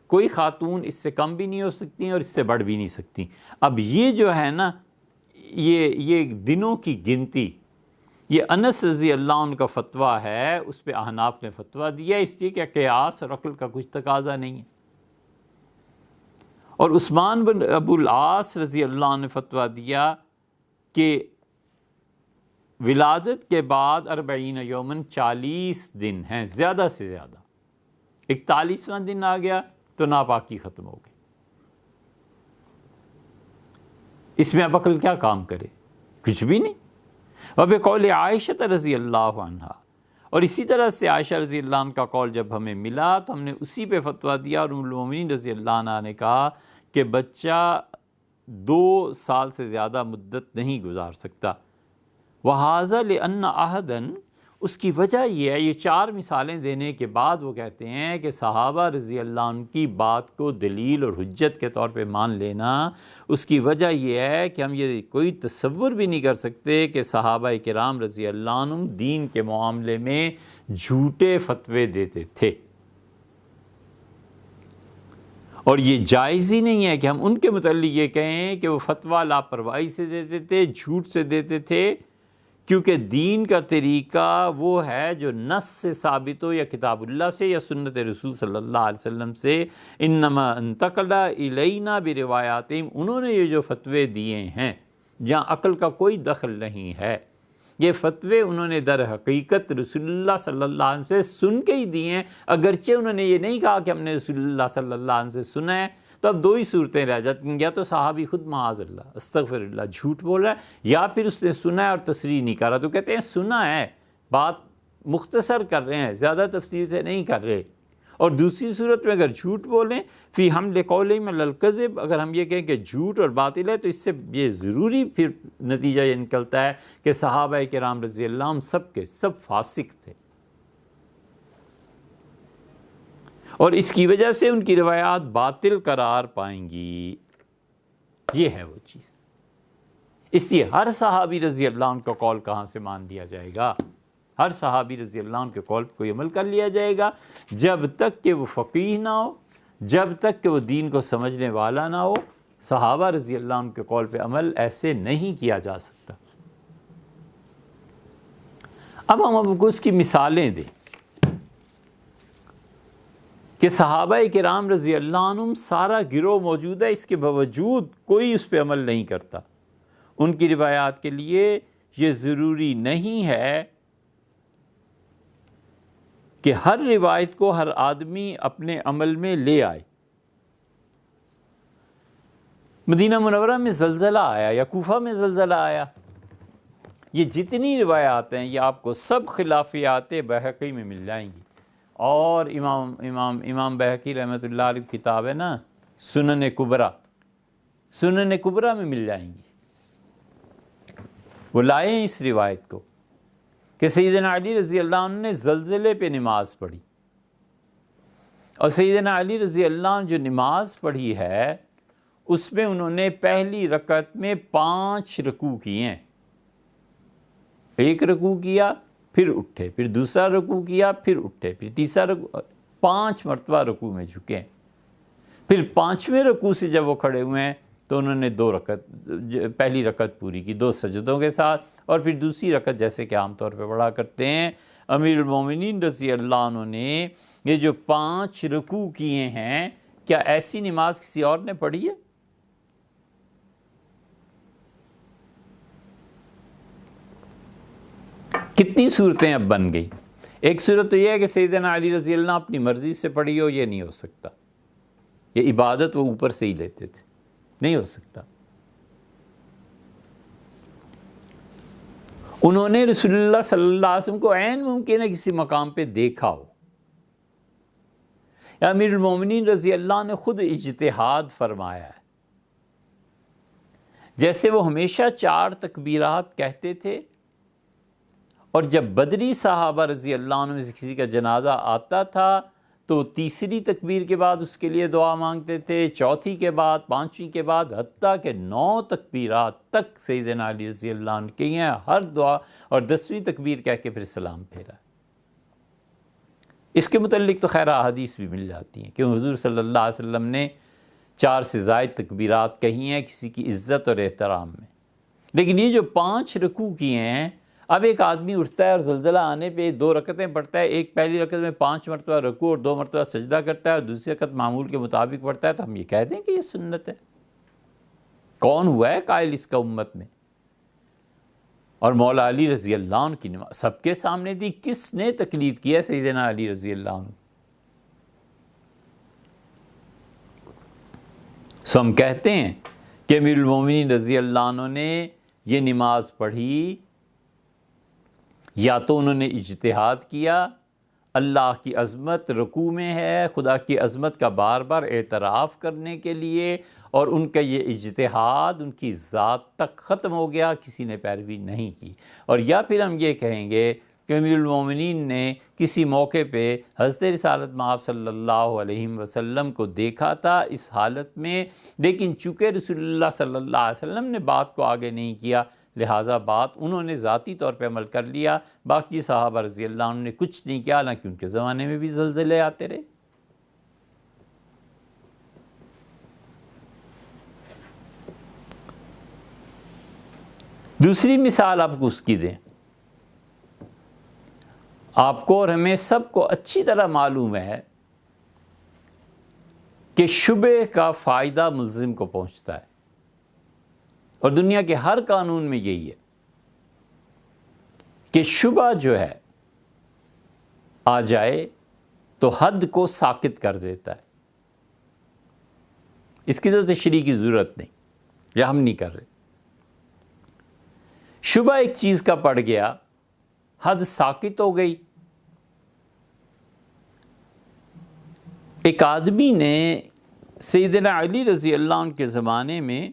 کوئی خاتون اس سے کم بھی نہیں ہو سکتی اور اس سے بڑھ بھی نہیں سکتی۔ اب یہ جو ہے نا یہ دنوں کی گنتی، یہ انس رضی اللہ عنہ کا فتویٰ ہے، اس پہ احناف نے فتویٰ دیا، اس لیے کہ قیاس اور عقل کا کچھ تقاضا نہیں ہے۔ اور عثمان بن ابو العاص رضی اللہ عنہ نے فتویٰ دیا کہ ولادت کے بعد 40 یومن 40 دن ہیں زیادہ سے زیادہ، 41واں دن آ گیا تو ناپاکی ختم ہو گئی۔ اس میں اب عقل کیا کام کرے؟ کچھ بھی نہیں۔ وبقول عائشہ رضی اللہ عنہا، اور اسی طرح سے عائشہ رضی اللہ عنہ کا قول جب ہمیں ملا تو ہم نے اسی پہ فتویٰ دیا، اور ام المومنین رضی اللہ عنہ نے کہا کہ بچہ 2 سال سے زیادہ مدت نہیں گزار سکتا۔ وَهَذَا لِأَنَّ أَحَدًا، اس کی وجہ یہ ہے، یہ 4 مثالیں دینے کے بعد وہ کہتے ہیں کہ صحابہ رضی اللہ عنہ کی بات کو دلیل اور حجت کے طور پہ مان لینا، اس کی وجہ یہ ہے کہ ہم یہ کوئی تصور بھی نہیں کر سکتے کہ صحابہ کرام رضی اللہ عنہ دین کے معاملے میں جھوٹے فتوے دیتے تھے، اور یہ جائز ہی نہیں ہے کہ ہم ان کے متعلق یہ کہیں کہ وہ فتویٰ لاپرواہی سے دیتے تھے، جھوٹ سے دیتے تھے، کیونکہ دین کا طریقہ وہ ہے جو نص سے ثابت ہو، یا کتاب اللہ سے یا سنت رسول صلی اللہ علیہ وسلم سے۔ انما انتقل الینا بروایاتہم، انہوں نے یہ جو فتوے دیے ہیں جہاں عقل کا کوئی دخل نہیں ہے، یہ فتوے انہوں نے در حقیقت رسول اللہ صلی اللہ علیہ وسلم سے سن کے ہی دیے ہیں، اگرچہ انہوں نے یہ نہیں کہا کہ ہم نے رسول اللہ صلی اللہ علیہ وسلم سے سنا ہے۔ تو اب 2 ہی صورتیں رہ جاتی ہیں، یا تو صحابی خود معاذ اللہ استغفر اللہ جھوٹ بول رہا ہے، یا پھر اس نے سنا ہے اور تصریح نہیں کر رہا۔ تو کہتے ہیں سنا ہے، بات مختصر کر رہے ہیں، زیادہ تفصیل سے نہیں کر رہے۔ اور دوسری صورت میں اگر جھوٹ بولیں فی حمل قولہم علی الکذب، اگر ہم یہ کہیں کہ جھوٹ اور باطل ہے تو اس سے یہ ضروری پھر نتیجہ یہ نکلتا ہے کہ صحابہ کرام رضی اللہ عنہم سب کے سب فاسق تھے، اور اس کی وجہ سے ان کی روایات باطل قرار پائیں گی۔ یہ ہے وہ چیز۔ اس لیے ہر صحابی رضی اللہ عنہ کا قول کہاں سے مان لیا جائے گا؟ ہر صحابی رضی اللہ عنہ کے قول پہ کوئی عمل کر لیا جائے گا جب تک کہ وہ فقیہ نہ ہو، جب تک کہ وہ دین کو سمجھنے والا نہ ہو۔ صحابہ رضی اللہ عنہ کے قول پہ عمل ایسے نہیں کیا جا سکتا۔ اب ہم آپ کو اس کی مثالیں دیں کہ صحابہ کرام رضی اللہ عنہم سارا گروہ موجود ہے، اس کے باوجود کوئی اس پہ عمل نہیں کرتا۔ ان کی روایات کے لیے یہ ضروری نہیں ہے کہ ہر روایت کو ہر آدمی اپنے عمل میں لے آئے۔ مدینہ منورہ میں زلزلہ آیا یا کوفہ میں زلزلہ آیا، یہ جتنی روایات ہیں یہ آپ کو سب خلافیات بہقی میں مل جائیں گی۔ اور امام بہقی رحمۃ اللہ علیہ کی کتاب ہے نا سنن کبریٰ میں مل جائیں گی۔ وہ لائے ہیں اس روایت کو کہ سیدنا علی رضی اللہ عنہ نے زلزلے پہ نماز پڑھی، اور سیدنا علی رضی اللہ عنہ جو نماز پڑھی ہے اس میں انہوں نے پہلی رکعت میں 5 رکوع کیے ہیں۔ 1 رکوع کیا، پھر اٹھے، پھر دوسرا رکوع کیا، پھر اٹھے، پھر تیسرا رکوع، 5 مرتبہ رکوع میں جھکے ہیں۔ پھر 5ویں رکوع سے جب وہ کھڑے ہوئے ہیں تو انہوں نے 2 رکعت، پہلی رکعت پوری کی 2 سجدوں کے ساتھ، اور پھر دوسری رکعت جیسے کہ عام طور پہ پڑھا کرتے ہیں۔ امیر المومنین رضی اللہ عنہ نے یہ جو 5 رکوع کیے ہیں، کیا ایسی نماز کسی اور نے پڑھی ہے؟ کتنی صورتیں اب بن گئی۔ ایک صورت تو یہ ہے کہ سیدنا علی رضی اللہ عنہ اپنی مرضی سے پڑھی ہو، یہ نہیں ہو سکتا، یہ عبادت وہ اوپر سے ہی لیتے تھے، نہیں ہو سکتا۔ انہوں نے رسول اللہ صلی اللہ علیہ وسلم کو عین ممکن ہے کسی مقام پہ دیکھا ہو، امیر المومنین رضی اللہ نے خود اجتہاد فرمایا ہے. جیسے وہ ہمیشہ 4 تکبیرات کہتے تھے، اور جب بدری صحابہ رضی اللہ عنہ میں سے کسی کا جنازہ آتا تھا تو تیسری تکبیر کے بعد اس کے لیے دعا مانگتے تھے، چوتھی کے بعد، پانچویں کے بعد، حتیٰ کہ 9 تکبیرات تک سیدنا علی رضی اللہ عنہ کی ہیں ہر دعا، اور 10ویں تکبیر کہہ کے پھر سلام پھیرا. اس کے متعلق تو خیر احادیث بھی مل جاتی ہیں کہ حضور صلی اللہ علیہ وسلم نے 4 سے زائد تکبیرات کہی ہیں کسی کی عزت اور احترام میں. لیکن یہ جو 5 رکوع کیے ہیں، اب ایک آدمی اٹھتا ہے اور زلزلہ آنے پہ 2 رکعتیں پڑھتا ہے، ایک پہلی رکعت میں 5 مرتبہ رکوع اور 2 مرتبہ سجدہ کرتا ہے، اور دوسری رکعت معمول کے مطابق پڑھتا ہے، تو ہم یہ کہہ دیں کہ یہ سنت ہے؟ کون ہوا ہے قائل اس کا امت میں؟ اور مولا علی رضی اللہ عنہ کی نماز سب کے سامنے دی، کس نے تقلید کیا سیدنا علی رضی اللہ عنہ؟ سو ہم کہتے ہیں کہ امیر المومنین رضی اللہ عنہ نے یہ نماز پڑھی، یا تو انہوں نے اجتہاد کیا، اللہ کی عظمت رکوع میں ہے، خدا کی عظمت کا بار بار اعتراف کرنے کے لیے، اور ان کا یہ اجتہاد ان کی ذات تک ختم ہو گیا، کسی نے پیروی نہیں کی. اور یا پھر ہم یہ کہیں گے کہ امیر المومنین نے کسی موقع پہ حضرت رسالت مآب صلی اللہ علیہ وسلم کو دیکھا تھا اس حالت میں، لیکن چونکہ رسول اللہ صلی اللہ علیہ وسلم نے بات کو آگے نہیں کیا، لہٰذا بات انہوں نے ذاتی طور پہ عمل کر لیا، باقی صحابہ رضی اللہ عنہ نے کچھ نہیں کیا، حالانکہ ان کے زمانے میں بھی زلزلے آتے رہے. دوسری مثال آپ کو اس کی دیں. آپ کو اور ہمیں سب کو اچھی طرح معلوم ہے کہ شبہ کا فائدہ ملزم کو پہنچتا ہے، اور دنیا کے ہر قانون میں یہی ہے کہ شبہ جو ہے آ جائے تو حد کو ساقط کر دیتا ہے. اس کی تو تشریح کی ضرورت نہیں، یا ہم نہیں کر رہے. شبہ ایک چیز کا پڑ گیا، حد ساقط ہو گئی. ایک آدمی نے سیدنا علی رضی اللہ عنہ کے زمانے میں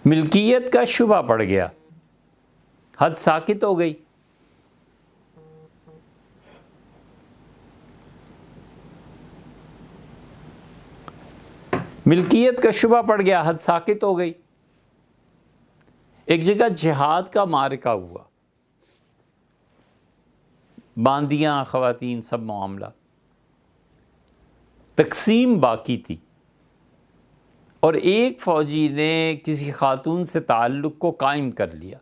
ملکیت کا شبہ پڑ گیا، حد ساقط ہو گئی. ملکیت کا شبہ پڑ گیا، حد ساقط ہو گئی. ایک جگہ جہاد کا معرکہ ہوا، باندیاں، خواتین، سب معاملہ، تقسیم باقی تھی، اور ایک فوجی نے کسی خاتون سے تعلق کو قائم کر لیا.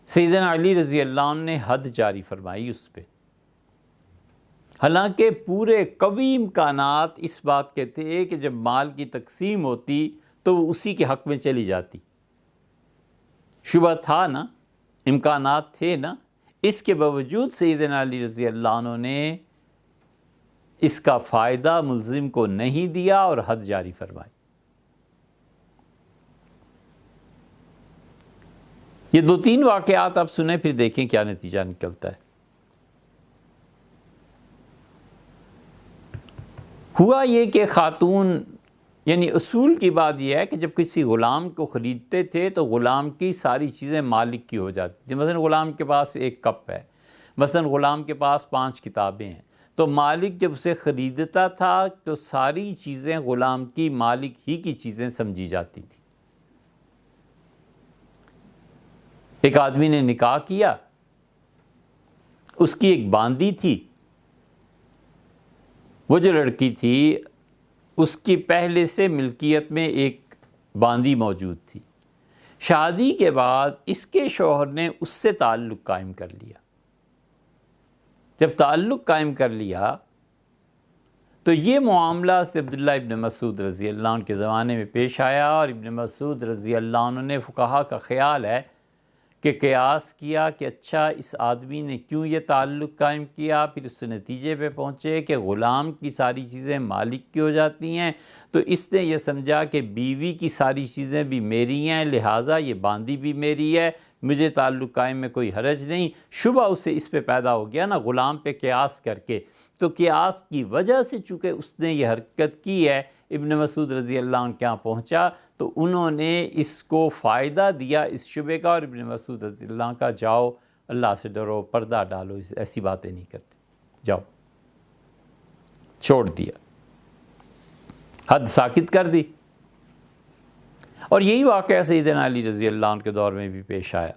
سیدنا علی رضی اللہ عنہ نے حد جاری فرمائی اس پہ، حالانکہ پورے قوی امکانات اس بات کے تھے کہ جب مال کی تقسیم ہوتی تو وہ اسی کے حق میں چلی جاتی. شبہ تھا نا، امکانات تھے نا، اس کے باوجود سیدنا علی رضی اللہ عنہ نے اس کا فائدہ ملزم کو نہیں دیا اور حد جاری فرمائی. یہ 2-3 واقعات آپ سنیں، پھر دیکھیں کیا نتیجہ نکلتا ہے. ہوا یہ کہ خاتون، یعنی اصول کی بات یہ ہے کہ جب کسی غلام کو خریدتے تھے تو غلام کی ساری چیزیں مالک کی ہو جاتی تھی. مثلا غلام کے پاس ایک کپ ہے، مثلا غلام کے پاس 5 کتابیں ہیں، تو مالک جب اسے خریدتا تھا تو ساری چیزیں غلام کی، مالک ہی کی چیزیں سمجھی جاتی تھی. ایک آدمی نے نکاح کیا، اس کی ایک باندی تھی، وہ جو لڑکی تھی اس کی پہلے سے ملکیت میں ایک باندی موجود تھی. شادی کے بعد اس کے شوہر نے اس سے تعلق قائم کر لیا. جب تعلق قائم کر لیا تو یہ معاملہ عبداللہ ابن مسعود رضی اللہ عنہ کے زمانے میں پیش آیا، اور ابن مسعود رضی اللہ عنہ نے فقہا کا خیال ہے کہ قیاس کیا کہ اچھا اس آدمی نے کیوں یہ تعلق قائم کیا، پھر اس نتیجے پہ پہنچے کہ غلام کی ساری چیزیں مالک کی ہو جاتی ہیں، تو اس نے یہ سمجھا کہ بیوی کی ساری چیزیں بھی میری ہیں، لہٰذا یہ باندی بھی میری ہے، مجھے تعلق قائم میں کوئی حرج نہیں. شبہ اسے اس پہ پیدا ہو گیا نا غلام پہ قیاس کر کے، تو قیاس کی وجہ سے چونکہ اس نے یہ حرکت کی ہے، ابن مسعود رضی اللہ عنہ کے یہاں پہنچا تو انہوں نے اس کو فائدہ دیا اس شبے کا، اور ابن مسعود رضی اللہ عنہ کا جاؤ اللہ سے ڈرو، پردہ ڈالو، ایسی باتیں نہیں کرتے، جاؤ، چھوڑ دیا، حد ساکت کر دی. اور یہی واقعہ سیدنا علی رضی اللہ عنہ کے دور میں بھی پیش آیا،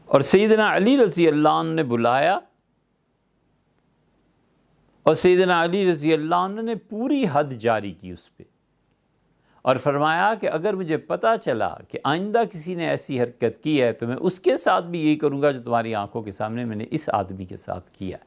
اور سیدنا علی رضی اللہ عنہ نے بلایا، اور سیدنا علی رضی اللہ عنہ نے پوری حد جاری کی اس پہ، اور فرمایا کہ اگر مجھے پتہ چلا کہ آئندہ کسی نے ایسی حرکت کی ہے تو میں اس کے ساتھ بھی یہی کروں گا جو تمہاری آنکھوں کے سامنے میں نے اس آدمی کے ساتھ کیا.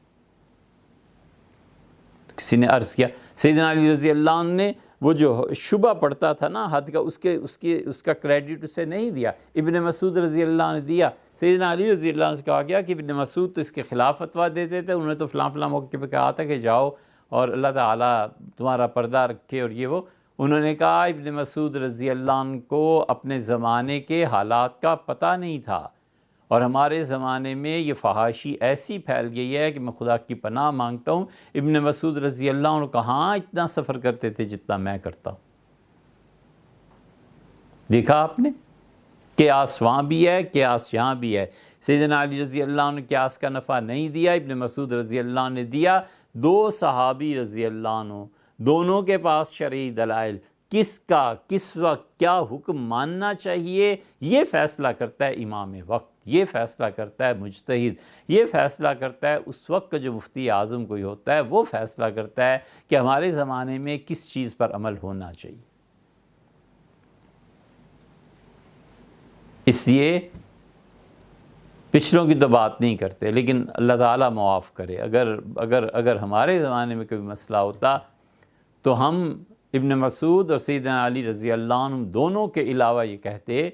تو کسی نے عرض کیا، سیدنا علی رضی اللہ عنہ نے وہ جو شبہ پڑتا تھا نا حد کا، اس کا کریڈٹ اسے نہیں دیا، ابن مسعود رضی اللہ عنہ نے دیا. سیدنا علی رضی اللہ عنہ سے کہا گیا کہ ابن مسعود تو اس کے خلاف فتویٰ دیتے تھے، انہوں نے تو فلاں موقع پہ کہا تھا کہ جاؤ اور اللہ تعالیٰ تمہارا پردہ رکھے اور یہ وہ. انہوں نے کہا ابن مسعود رضی اللہ عنہ کو اپنے زمانے کے حالات کا پتہ نہیں تھا، اور ہمارے زمانے میں یہ فحاشی ایسی پھیل گئی ہے کہ میں خدا کی پناہ مانگتا ہوں. ابن مسعود رضی اللہ عنہ کہاں اتنا سفر کرتے تھے جتنا میں کرتا ہوں. دیکھا آپ نے، قیاس وہاں بھی ہے، قیاس یہاں بھی ہے. سیدنا علی رضی اللہ عنہ نے قیاس کا نفع نہیں دیا، ابن مسعود رضی اللہ عنہ نے دیا. دو صحابی رضی اللہ عنہ، دونوں کے پاس شرعی دلائل، کس کا کس وقت کیا حکم ماننا چاہیے یہ فیصلہ کرتا ہے امام وقت، یہ فیصلہ کرتا ہے مجتہد، یہ فیصلہ کرتا ہے اس وقت کا جو مفتی اعظم کوئی ہوتا ہے، وہ فیصلہ کرتا ہے کہ ہمارے زمانے میں کس چیز پر عمل ہونا چاہیے. اس لیے پچھلوں کی تو بات نہیں کرتے، لیکن اللہ تعالیٰ معاف کرے، اگر ہمارے زمانے میں کوئی مسئلہ ہوتا تو ہم ابن مسعود اور سیدنا علی رضی اللہ عنہ دونوں کے علاوہ یہ کہتے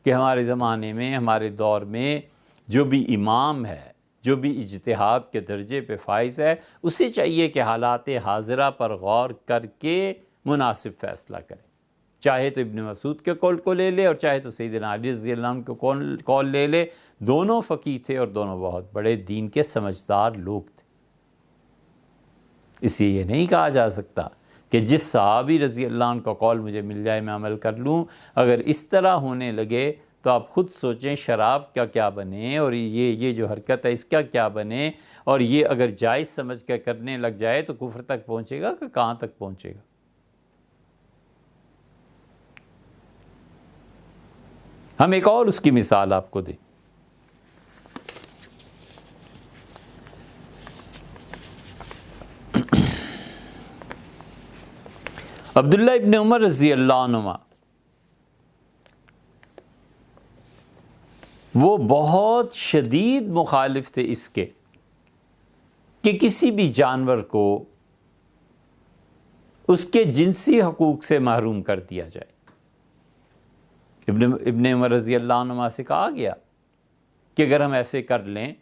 کہ ہمارے زمانے میں، ہمارے دور میں جو بھی امام ہے، جو بھی اجتہاد کے درجے پہ فائز ہے، اسے چاہیے کہ حالات حاضرہ پر غور کر کے مناسب فیصلہ کرے. چاہے تو ابن مسعود کے قول کو لے لے، اور چاہے تو سیدنا علی رضی اللہ عنہ کے قول لے لے. دونوں فقیہ تھے اور دونوں بہت بڑے دین کے سمجھدار لوگ تھے. اس لیے یہ نہیں کہا جا سکتا کہ جس صحابی رضی اللہ عنہ کا قول مجھے مل جائے میں عمل کر لوں. اگر اس طرح ہونے لگے تو آپ خود سوچیں شراب کا کیا بنے، اور یہ جو حرکت ہے اس کا کیا بنے، اور یہ اگر جائز سمجھ کر کرنے لگ جائے تو کفر تک پہنچے گا کہ کہاں تک پہنچے گا. ہم ایک اور اس کی مثال آپ کو دیں. عبداللہ ابن عمر رضی اللہ عنہما وہ بہت شدید مخالف تھے اس کے کہ کسی بھی جانور کو اس کے جنسی حقوق سے محروم کر دیا جائے. ابن عمر رضی اللہ عنہ سے کہا گیا کہ اگر ہم ایسے کر لیں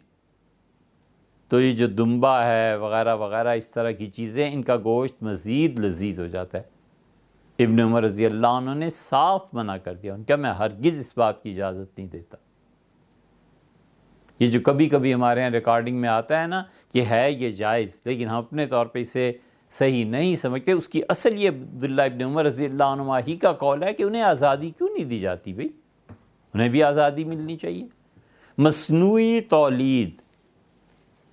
تو یہ جو دمبا ہے وغیرہ وغیرہ اس طرح کی چیزیں، ان کا گوشت مزید لذیذ ہو جاتا ہے. ابن عمر رضی اللہ عنہ نے صاف منع کر دیا، ان کا میں ہرگز اس بات کی اجازت نہیں دیتا. یہ جو کبھی کبھی ہمارے یہاں ریکارڈنگ میں آتا ہے نا کہ ہے یہ جائز، لیکن ہم اپنے طور پہ اسے صحیح نہیں سمجھتے. اس کی اصل یہ عبداللہ ابن عمر رضی اللہ عنہ ہی کا قول ہے کہ انہیں آزادی کیوں نہیں دی جاتی بھائی، انہیں بھی آزادی ملنی چاہیے. مصنوعی تولید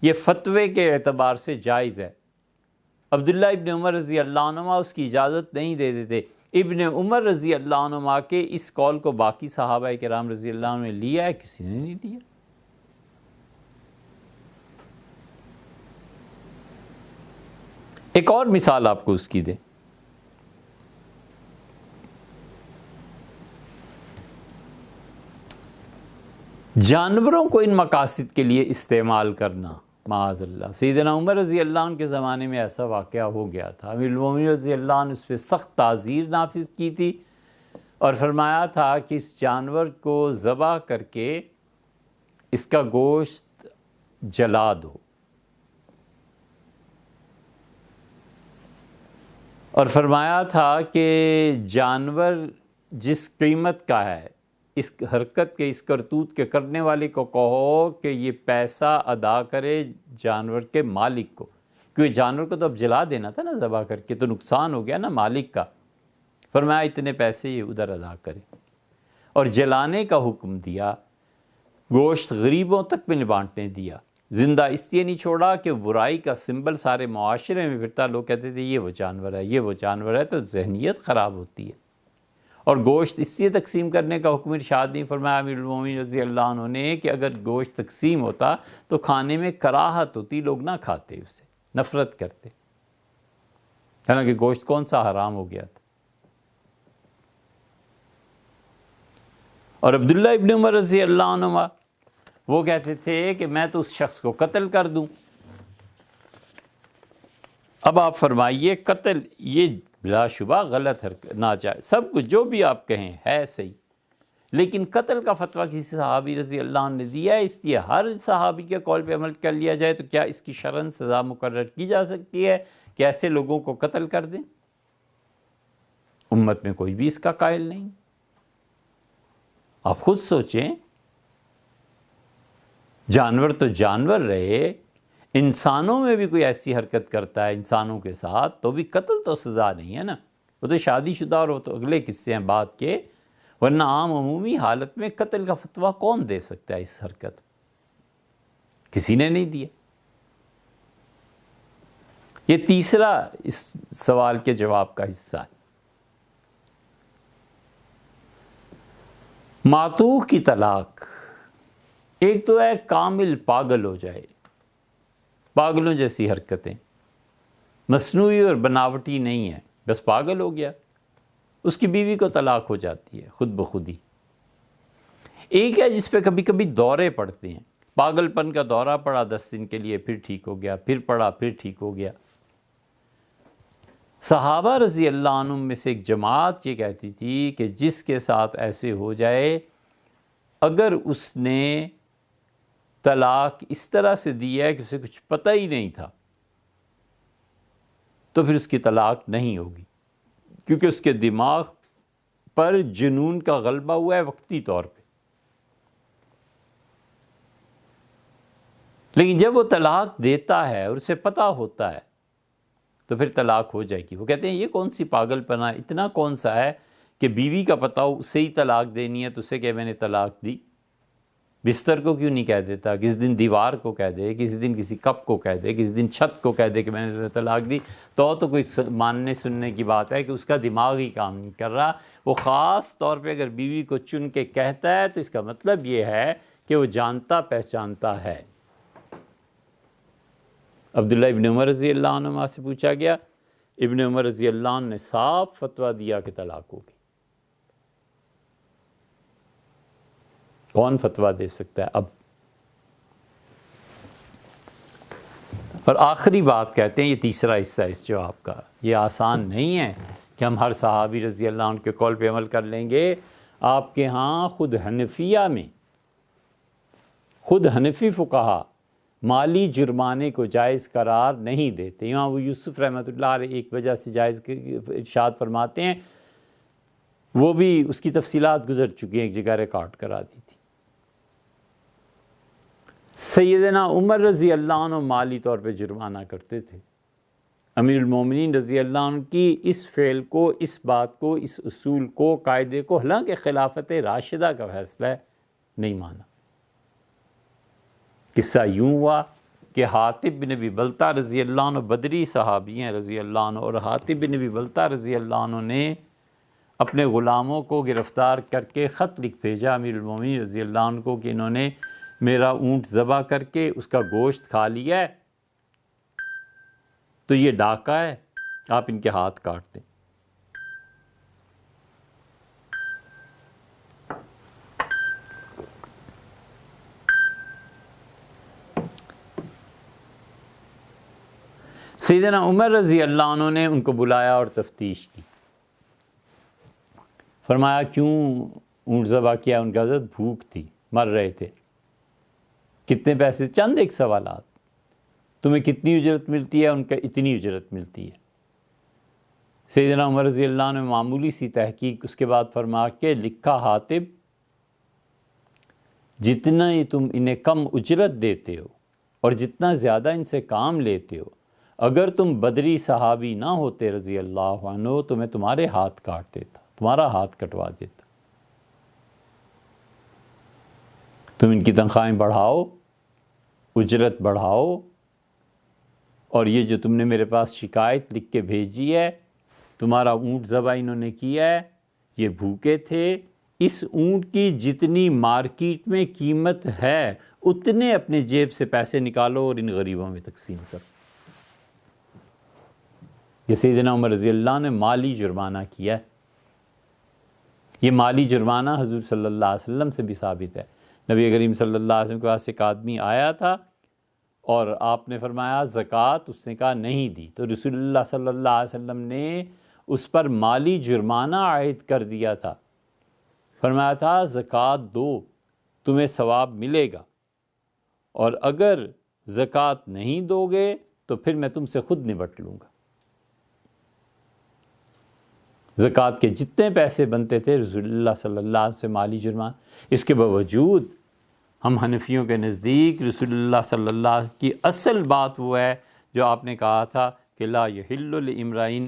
یہ فتوے کے اعتبار سے جائز ہے. عبداللہ ابن عمر رضی اللہ عنہ اس کی اجازت نہیں دیتے تھے. ابن عمر رضی اللہ عنہ کے اس قول کو باقی صحابہ کرام رضی اللہ عنہ نے لیا ہے، کسی نے نہیں لیا. ایک اور مثال آپ کو اس کی دیں، جانوروں کو ان مقاصد کے لیے استعمال کرنا، معاذ اللہ۔ سیدنا عمر رضی اللہ عنہ کے زمانے میں ایسا واقعہ ہو گیا تھا، امیر المومنین رضی اللہ عنہ اس پہ سخت تعزیر نافذ کی تھی اور فرمایا تھا کہ اس جانور کو ذبح کر کے اس کا گوشت جلا دو، اور فرمایا تھا کہ جانور جس قیمت کا ہے، اس حرکت کے، اس کرتوت کے کرنے والے کو کہو کہ یہ پیسہ ادا کرے جانور کے مالک کو، کیونکہ جانور کو تو اب جلا دینا تھا نا ذبح کر کے، تو نقصان ہو گیا نا مالک کا۔ فرمایا اتنے پیسے یہ ادھر ادا کرے، اور جلانے کا حکم دیا، گوشت غریبوں تک میں نے بانٹنے دیا، زندہ اس لیے نہیں چھوڑا کہ برائی کا سمبل سارے معاشرے میں پھرتا، لوگ کہتے تھے یہ وہ جانور ہے، یہ وہ جانور ہے، تو ذہنیت خراب ہوتی ہے۔ اور گوشت اس لیے تقسیم کرنے کا حکم ارشاد نہیں فرمایا امیر المومنین رضی اللہ عنہ نے کہ اگر گوشت تقسیم ہوتا تو کھانے میں کراہت ہوتی، لوگ نہ کھاتے، اسے نفرت کرتے، حالانکہ گوشت کون سا حرام ہو گیا تھا۔ اور عبداللہ ابن عمر رضی اللہ عنہ وہ کہتے تھے کہ میں تو اس شخص کو قتل کر دوں۔ اب آپ فرمائیے، قتل یہ بلا شبہ غلط حرکت، ناجائز، سب کچھ جو بھی آپ کہیں ہے صحیح، لیکن قتل کا فتویٰ کسی صحابی رضی اللہ عنہ نے دیا ہے، اس لیے ہر صحابی کے قول پہ عمل کر لیا جائے تو کیا اس کی شرعاً سزا مقرر کی جا سکتی ہے کہ ایسے لوگوں کو قتل کر دیں؟ امت میں کوئی بھی اس کا قائل نہیں۔ آپ خود سوچیں، جانور تو جانور رہے، انسانوں میں بھی کوئی ایسی حرکت کرتا ہے انسانوں کے ساتھ تو بھی قتل تو سزا نہیں ہے نا، وہ تو شادی شدہ اور وہ تو اگلے قصے ہیں بات کے، ورنہ عام عمومی حالت میں قتل کا فتویٰ کون دے سکتا ہے؟ اس حرکت کسی نے نہیں دیا۔ یہ تیسرا اس سوال کے جواب کا حصہ ہے۔ معتوہ کی طلاق، ایک تو ہے کامل پاگل ہو جائے، پاگلوں جیسی حرکتیں، مصنوعی اور بناوٹی نہیں ہے، بس پاگل ہو گیا، اس کی بیوی کو طلاق ہو جاتی ہے خود بخود ہی۔ ایک ہے جس پہ کبھی کبھی دورے پڑتے ہیں، پاگل پن کا دورہ پڑا 10 دن کے لیے، پھر ٹھیک ہو گیا، پھر پڑا، پھر ٹھیک ہو گیا۔ صحابہ رضی اللہ عنہم میں سے ایک جماعت یہ کہتی تھی کہ جس کے ساتھ ایسے ہو جائے، اگر اس نے طلاق اس طرح سے دی ہے کہ اسے کچھ پتہ ہی نہیں تھا، تو پھر اس کی طلاق نہیں ہوگی، کیونکہ اس کے دماغ پر جنون کا غلبہ ہوا ہے وقتی طور پہ۔ لیکن جب وہ طلاق دیتا ہے اور اسے پتہ ہوتا ہے تو پھر طلاق ہو جائے گی۔ وہ کہتے ہیں یہ کون سی پاگل پنا، اتنا کون سا ہے کہ بیوی کا پتہ ہو اسے ہی طلاق دینی ہے، تو اسے کہ میں نے طلاق دی، بستر کو کیوں نہیں کہہ دیتا؟ کسی دن دیوار کو کہہ دے، کسی دن کسی کپ کو کہہ دے، کسی دن چھت کو کہہ دے کہ میں نے طلاق دی، تو کوئی ماننے سننے کی بات ہے کہ اس کا دماغ ہی کام نہیں کر رہا۔ وہ خاص طور پہ اگر بیوی کو چن کے کہتا ہے تو اس کا مطلب یہ ہے کہ وہ جانتا پہچانتا ہے۔ عبداللہ ابن عمر رضی اللہ عنہ سے پوچھا گیا، ابن عمر رضی اللہ عنہ نے صاف فتویٰ دیا کہ طلاق ہوگی۔ کون فتویٰ دے سکتا ہے اب؟ اور آخری بات کہتے ہیں، یہ تیسرا حصہ اس جواب کا، یہ آسان نہیں ہے کہ ہم ہر صحابی رضی اللہ عنہ کے قول پہ عمل کر لیں گے۔ آپ کے ہاں خود حنفیہ میں، خود حنفی فقہا مالی جرمانے کو جائز قرار نہیں دیتے۔ یہاں وہ یوسف رحمۃ اللہ علیہ ایک وجہ سے جائز ارشاد فرماتے ہیں، وہ بھی اس کی تفصیلات گزر چکی ہیں، ایک جگہ ریکارڈ کرا دی تھی۔ سیدنا عمر رضی اللہ عنہ مالی طور پہ جرمانہ کرتے تھے۔ امیر المومنین رضی اللہ عنہ کی اس فعل کو، اس بات کو، اس اصول کو، قاعدے کو، حالانکہ خلافت راشدہ کا فیصلہ ہے، نہیں مانا۔ قصہ یوں ہوا کہ حاطب بن ابی بلتہ رضی اللہ عنہ بدری صحابی ہیں رضی اللہ عنہ، اور حاطب بن ابی بلتہ رضی اللہ عنہ نے اپنے غلاموں کو گرفتار کر کے خط لکھ بھیجا امیر المومنین رضی اللہ عنہ کو کہ انہوں نے میرا اونٹ ذبح کر کے اس کا گوشت کھا لیا ہے، تو یہ ڈاکہ ہے، آپ ان کے ہاتھ کاٹ دیں۔ سیدنا عمر رضی اللہ عنہ نے ان کو بلایا اور تفتیش کی، فرمایا کیوں اونٹ ذبح کیا؟ ان کا حضرت بھوک تھی، مر رہے تھے۔ کتنے پیسے؟ چند ایک سوالات۔ تمہیں کتنی اجرت ملتی ہے؟ ان کا اتنی اجرت ملتی ہے۔ سیدنا عمر رضی اللہ عنہ نے معمولی سی تحقیق، اس کے بعد فرمایا کہ لکھا حاتب جتنا ہی تم انہیں کم اجرت دیتے ہو اور جتنا زیادہ ان سے کام لیتے ہو، اگر تم بدری صحابی نہ ہوتے رضی اللہ عنہ تو میں تمہارے ہاتھ کاٹ دیتا، تمہارا ہاتھ کٹوا دیتا۔ تم ان کی تنخواہیں بڑھاؤ، اجرت بڑھاؤ، اور یہ جو تم نے میرے پاس شکایت لکھ کے بھیجی ہے، تمہارا اونٹ ذبح انہوں نے کیا ہے، یہ بھوکے تھے، اس اونٹ کی جتنی مارکیٹ میں قیمت ہے اتنے اپنے جیب سے پیسے نکالو اور ان غریبوں میں تقسیم کرو۔ یہ سیدنا عمر رضی اللہ نے مالی جرمانہ کیا ہے۔ یہ مالی جرمانہ حضور صلی اللہ علیہ وسلم سے بھی ثابت ہے۔ نبی کریم صلی اللہ علیہ وسلم کے پاس ایک آدمی آیا تھا اور آپ نے فرمایا زکوٰۃ، اس نے کہا نہیں دی، تو رسول اللہ صلی اللہ علیہ وسلم نے اس پر مالی جرمانہ عائد کر دیا تھا۔ فرمایا تھا زکوٰۃ دو، تمہیں ثواب ملے گا، اور اگر زکوٰۃ نہیں دو گے تو پھر میں تم سے خود نبٹ لوں گا۔ زکوٰۃ کے جتنے پیسے بنتے تھے رسول اللہ صلی اللہ علیہ وسلم سے مالی جرمانہ۔ اس کے باوجود ہم حنفیوں کے نزدیک رسول اللہ صلی اللہ علیہ وسلم کی اصل بات وہ ہے جو آپ نے کہا تھا کہ لا یحل لامرئ،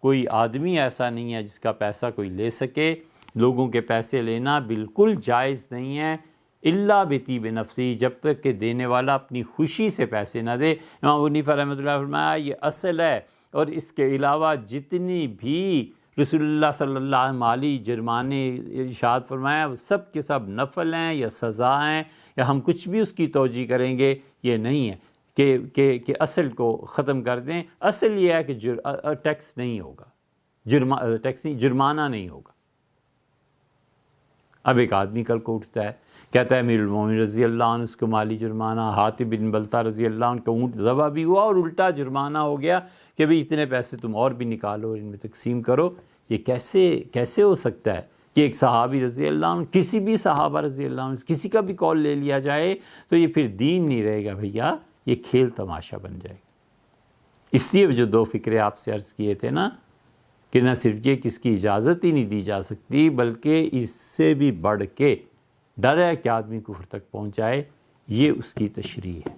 کوئی آدمی ایسا نہیں ہے جس کا پیسہ کوئی لے سکے۔ لوگوں کے پیسے لینا بالکل جائز نہیں ہے، الا بطیب نفسی، جب تک کہ دینے والا اپنی خوشی سے پیسے نہ دے۔ امام ابو حنیفہ رحمۃ اللہ فرمایا یہ اصل ہے، اور اس کے علاوہ جتنی بھی رسول اللہ صلی اللہ علیہ وسلم مالی جرمانے ارشاد فرمایا وہ سب کے سب نفل ہیں یا سزا ہیں، یا ہم کچھ بھی اس کی توجیہ کریں گے، یہ نہیں ہے کہ اصل کو ختم کر دیں۔ اصل یہ ہے کہ ٹیکس نہیں ہوگا، جرمانہ نہیں ہوگا۔ اب ایک آدمی کل کو اٹھتا ہے، کہتا ہے امیر المومنین رضی اللہ عنہ اس کو مالی جرمانہ، حاتب بن بلتہ رضی اللہ عنہ کا اونٹ ذبح بھی ہوا اور الٹا جرمانہ ہو گیا کہ بھئی اتنے پیسے تم اور بھی نکالو اور ان میں تقسیم کرو۔ یہ کیسے ہو سکتا ہے کہ ایک صحابی رضی اللہ عنہ، کسی بھی صحابہ رضی اللہ عنہ کسی کا بھی قول لے لیا جائے تو یہ پھر دین نہیں رہے گا بھیا، یہ کھیل تماشا بن جائے گا۔ اس لیے جو دو فکرے آپ سے عرض کیے تھے نا، کہ نہ صرف یہ کہ اس کی اجازت ہی نہیں دی جا سکتی، بلکہ اس سے بھی بڑھ کے ڈر ہے کہ آدمی کفر تک پہنچ جائے، یہ اس کی تشریح ہے۔